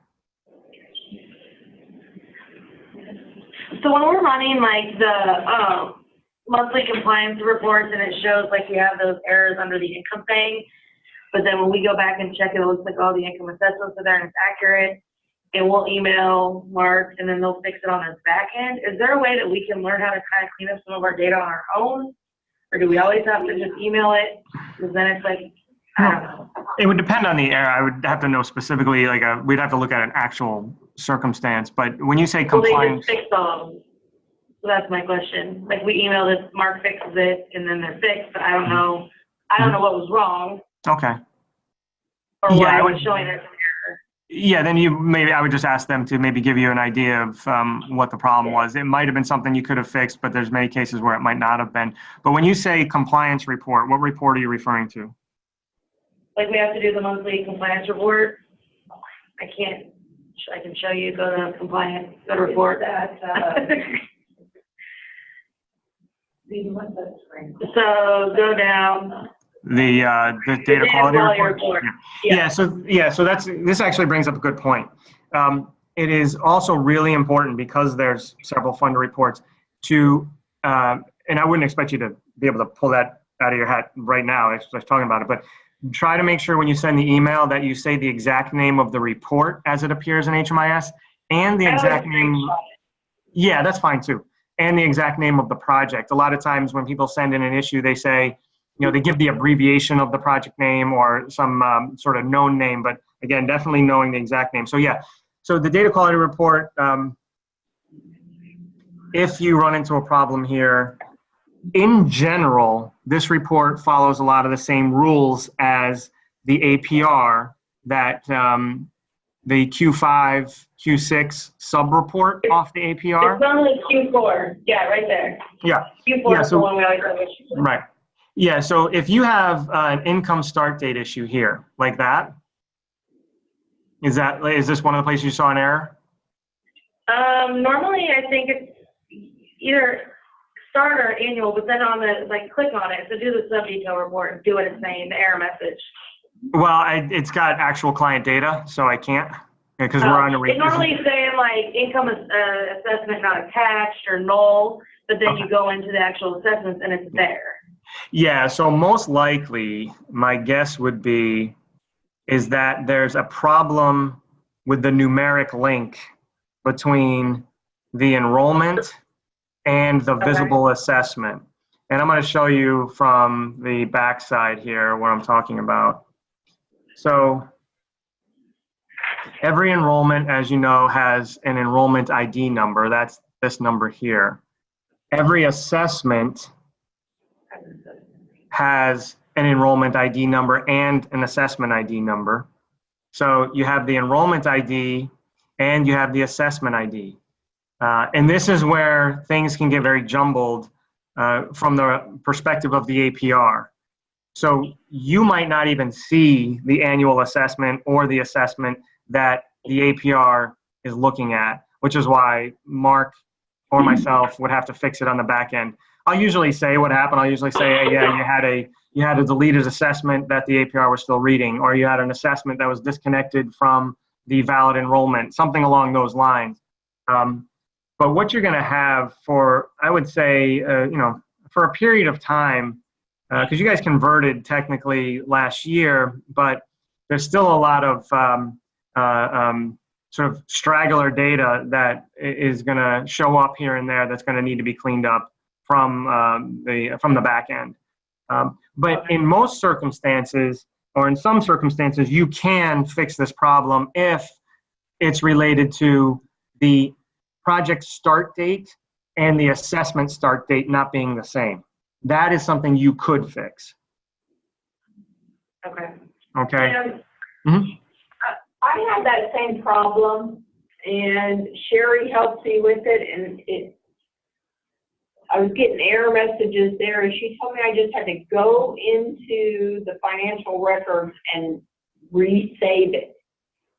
So when we're running like the monthly compliance reports and it shows like we have those errors under the income thing, but then when we go back and check it, it looks like all the income assessments are there and it's accurate, and we'll email Mark and then they'll fix it on his back end. Is there a way that we can learn how to kind of clean up some of our data on our own? Or do we always have to just email it? Because then it's like, I don't know. It would depend on the error. I would have to know specifically, like we'd have to look at an actual circumstance. But when you say Well, they compliance, just fix them. So that's my question. Like we emailed it, Mark fixes it, and then they're fixed, but I don't know. I don't know what was wrong okay. or Yeah, why I it would- was showing us an error. Yeah, then I would just ask them to maybe give you an idea of what the problem was. It might have been something you could have fixed, but there's many cases where it might not have been. But when you say compliance report, what report are you referring to? Like we have to do the monthly compliance report. I can show you, go to compliance, go to report. That, the one that's right. So go down. The data quality report. Yeah. So this actually brings up a good point. It is also really important because there's several fund reports to, and I wouldn't expect you to be able to pull that out of your hat right now as I was talking about it, but try to make sure when you send the email that you say the exact name of the report as it appears in HMIS and the exact name. Yeah, that's fine too. And the exact name of the project. A lot of times when people send in an issue, they say, they give the abbreviation of the project name or some sort of known name, but again, definitely knowing the exact name. So yeah, so the data quality report, if you run into a problem here, in general, this report follows a lot of the same rules as the APR that the Q5, Q6 sub-report off the APR. It's only Q4. Yeah, right there. Yeah. Q4 is the one we always have issues with. Right. Yeah, so if you have an income start date issue here, like that, is this one of the places you saw an error? Normally I think it's either start or annual, but then on the, click on it, so do the sub-detail report and do what it's saying, the error message. Well, it's got actual client data, so I can't, because we're on the It's normally saying income assessment not attached or null, but then you go into the actual assessments and it's there. Yeah, so most likely, my guess would be, is that there's a problem with the numeric link between the enrollment and the visible assessment. And I'm going to show you from the backside here what I'm talking about. So every enrollment, as you know, has an enrollment ID number. That's this number here. Every assessment has an enrollment ID number and an assessment ID number. So you have the enrollment ID and you have the assessment ID. And this is where things can get very jumbled from the perspective of the APR. So you might not even see the annual assessment or the assessment that the APR is looking at, which is why Mark or myself would have to fix it on the back end. I'll usually say what happened. I'll usually say, hey, yeah, you had a deleted assessment that the APR was still reading, or you had an assessment that was disconnected from the valid enrollment, something along those lines. But what you're going to have for, I would say, for a period of time, because you guys converted technically last year, but there's still a lot of sort of straggler data that is going to show up here and there that's going to need to be cleaned up from the back end. But in most circumstances, or in some circumstances, you can fix this problem if it's related to the project start date and the assessment start date not being the same. That is something you could fix. Okay. Okay? And I had that same problem, and Sherry helped me with it, and I was getting error messages there, and she told me I just had to go into the financial records and resave it.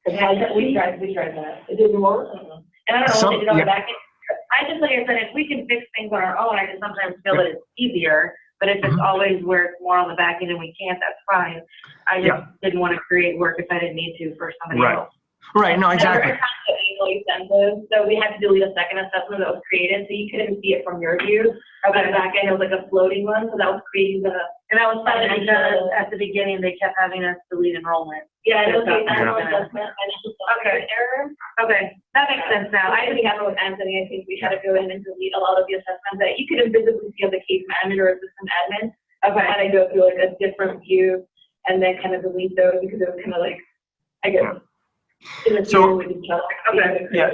We tried that. It didn't work? And I don't know what they did on yeah. the back end. I just, like I said, if we can fix things on our own, I just sometimes feel that it's easier. But if it's always where it's more on the back end and we can't, that's fine. I just didn't want to create work if I didn't need to for somebody else. Right, no, exactly. Manually sensitive, so we had to delete a second assessment that was created, so you couldn't see it from your view. But the back end, it was like a floating one, so that was creating the. And that was fine because at the beginning, they kept having us delete enrollment. Yeah, it was like Yeah. assessment, Okay. error. Okay, that makes sense now. I didn't have it with Anthony. I think we had to go in and delete a lot of the assessments that you could invisibly see on the case manager or system admin. Okay. And I go through like a different view and then kind of delete those because it was kind of like, I guess. So, Okay. Yeah.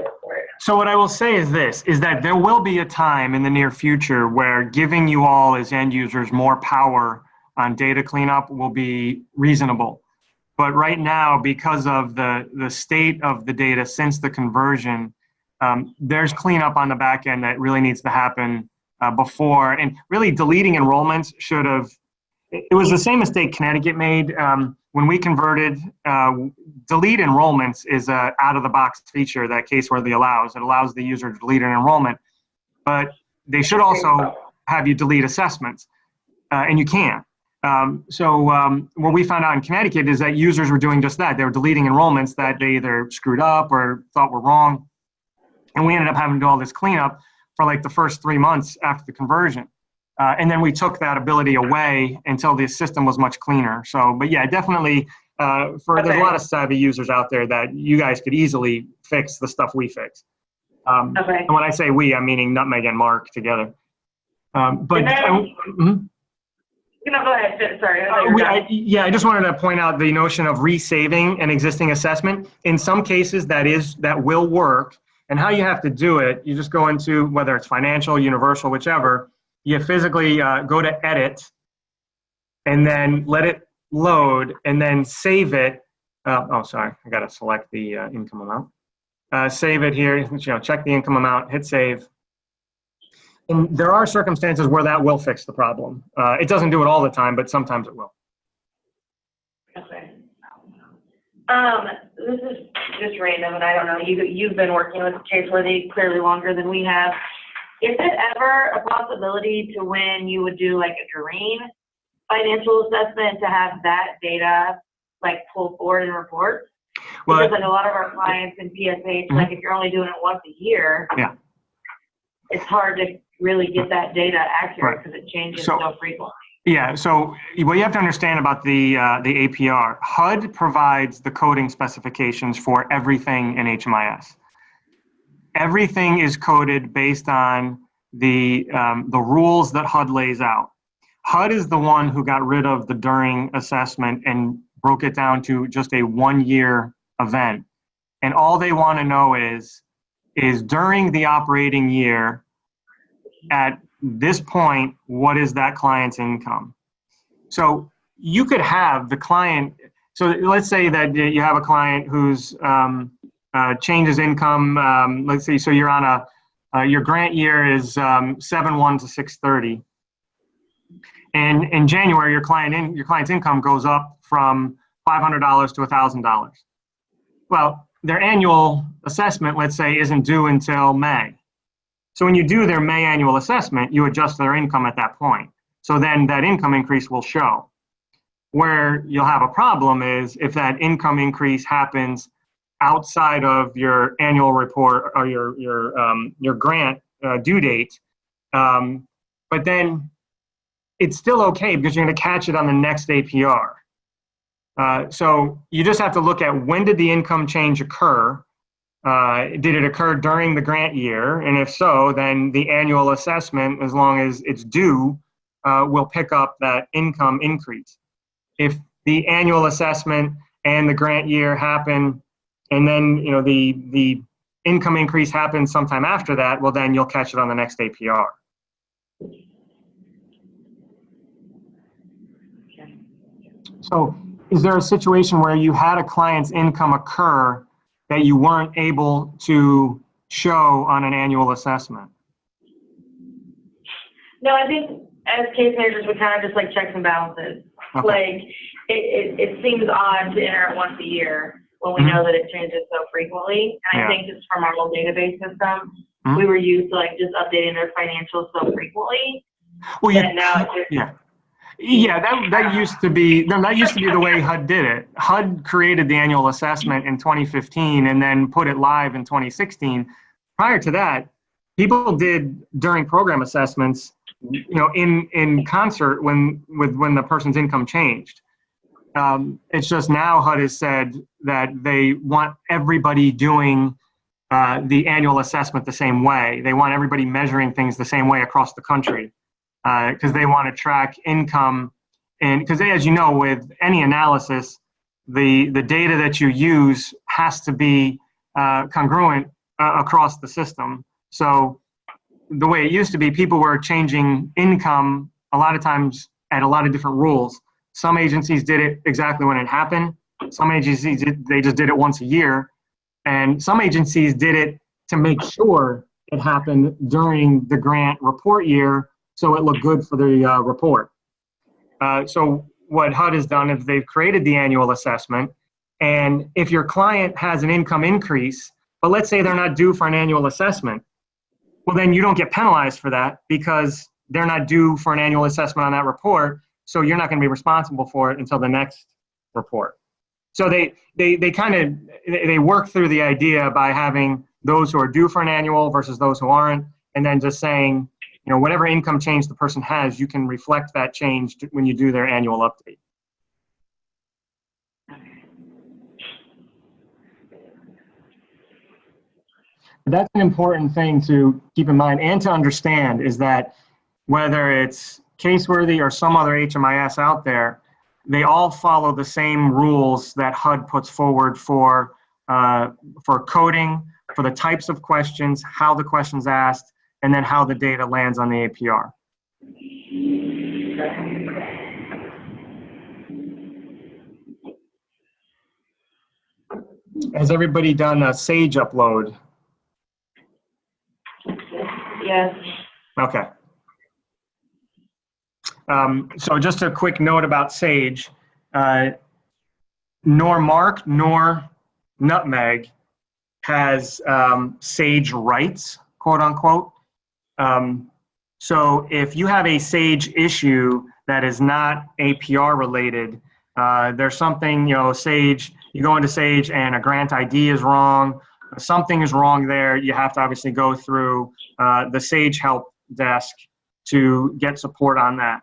So what I will say is this, is that there will be a time in the near future where giving you all as end users more power on data cleanup will be reasonable. But right now, because of the state of the data since the conversion, there's cleanup on the back end that really needs to happen before. And really deleting enrollments should have, it was the same mistake Connecticut made. When we converted, delete enrollments is a out-of-the-box feature that Caseworthy allows. It allows the user to delete an enrollment, but they should also have you delete assessments, and you can't. So what we found out in Connecticut is that users were doing just that. They were deleting enrollments that they either screwed up or thought were wrong, and we ended up having to do all this cleanup for like the first 3 months after the conversion. And then we took that ability away until the system was much cleaner. So, but yeah, definitely, there's a lot of savvy users out there that you guys could easily fix the stuff we fix. And when I say we, I'm meaning Nutmeg and Mark together. But no, go ahead. Sorry. I just wanted to point out the notion of resaving an existing assessment. In some cases, that will work. And how you have to do it, you just go into, whether it's financial, universal, whichever, you physically go to edit and then let it load and then save it. Sorry, I got to select the income amount. Save it here, check the income amount, hit save. And there are circumstances where that will fix the problem. It doesn't do it all the time, but sometimes it will. Okay. This is just random, and I don't know. You've been working with Caseworthy clearly longer than we have. Is it ever a possibility to when you would do like a Doreen financial assessment to have that data like pull forward in reports? Because like a lot of our clients in PSH, like if you're only doing it once a year, it's hard to really get that data accurate because it changes so frequently. Yeah, so what you have to understand about the APR, HUD provides the coding specifications for everything in HMIS. Everything is coded based on the rules that HUD lays out. HUD is the one who got rid of the during assessment and broke it down to just a 1-year event. And all they want to know is during the operating year, at this point, what is that client's income? So you could have the client, so let's say that you have a client who's changes income, let's see, so you're on your grant year is 7/1 to 6/30. And in January, your client's income goes up from $500 to $1,000. Well, their annual assessment, let's say, isn't due until May. So when you do their May annual assessment, you adjust their income at that point. So then that income increase will show. Where you'll have a problem is if that income increase happens outside of your annual report or your grant due date, but then it's still okay because you're going to catch it on the next APR. So you just have to look at when did the income change occur, Did it occur during the grant year? And if so, then the annual assessment, as long as it's due, will pick up that income increase. If the annual assessment and the grant year happen, and then the income increase happens sometime after that, well, then you'll catch it on the next APR. So is there a situation where you had a client's income occur that you weren't able to show on an annual assessment? No, I think as case managers, we kind of just like checks and balances. Okay. Like, it seems odd to enter it once a year when we know that it changes so frequently. And I think just from our old database system, we were used to like just updating their financials so frequently. Well, that now it just, that used to be the way HUD did it. HUD created the annual assessment in 2015 and then put it live in 2016. Prior to that, people did during program assessments, in concert when the person's income changed. It's just now HUD has said that they want everybody doing the annual assessment the same way. They want everybody measuring things the same way across the country. Because they want to track income, and because as you know, with any analysis, the data that you use has to be congruent across the system. So the way it used to be, people were changing income a lot of times at a lot of different rules. Some agencies did it exactly when it happened. Some agencies they just did it once a year, and some agencies did it to make sure it happened during the grant report year, so it looked good for the report. So what HUD has done is they've created the annual assessment, and if your client has an income increase, but let's say they're not due for an annual assessment, well then you don't get penalized for that because they're not due for an annual assessment on that report, so you're not going to be responsible for it until the next report. So they kind of work through the idea by having those who are due for an annual versus those who aren't, and then just saying, whatever income change the person has, you can reflect that change when you do their annual update. That's an important thing to keep in mind and to understand, is that whether it's Caseworthy or some other HMIS out there, they all follow the same rules that HUD puts forward for coding, for the types of questions, how the question's asked, and then how the data lands on the APR. Has everybody done a Sage upload? yes. Okay. So just a quick note about Sage. Nor Mark nor Nutmeg has Sage rights, quote unquote. So if you have a Sage issue that is not APR related, there's something, Sage, you go into Sage and a grant ID is wrong, something is wrong there, you have to obviously go through the Sage help desk to get support on that.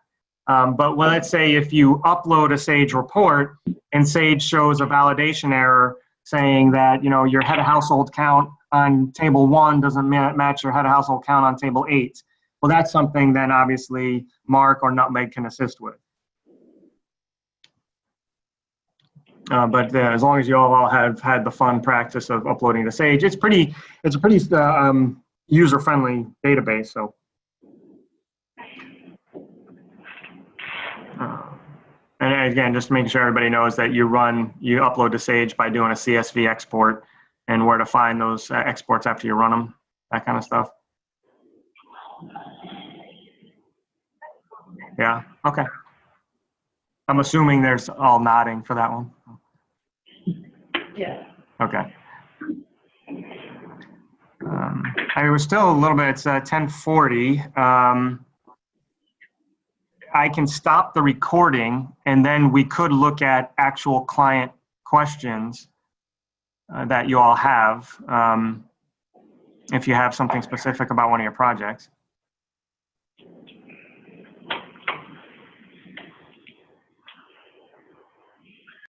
But let's say if you upload a Sage report and Sage shows a validation error saying that, your head of household count on table 1 doesn't match your head of household count on table 8. Well, that's something then obviously Mark or Nutmeg can assist with. But as long as you all have had the fun practice of uploading to Sage, it's a pretty user-friendly database. So, and again, just making sure everybody knows that you upload to Sage by doing a CSV export, and where to find those exports after you run them, that kind of stuff. Yeah, okay. I'm assuming there's all nodding for that one. Yeah. Okay. We're still a little bit, it's 10:40. I can stop the recording and then we could look at actual client questions that you all have, if you have something specific about one of your projects.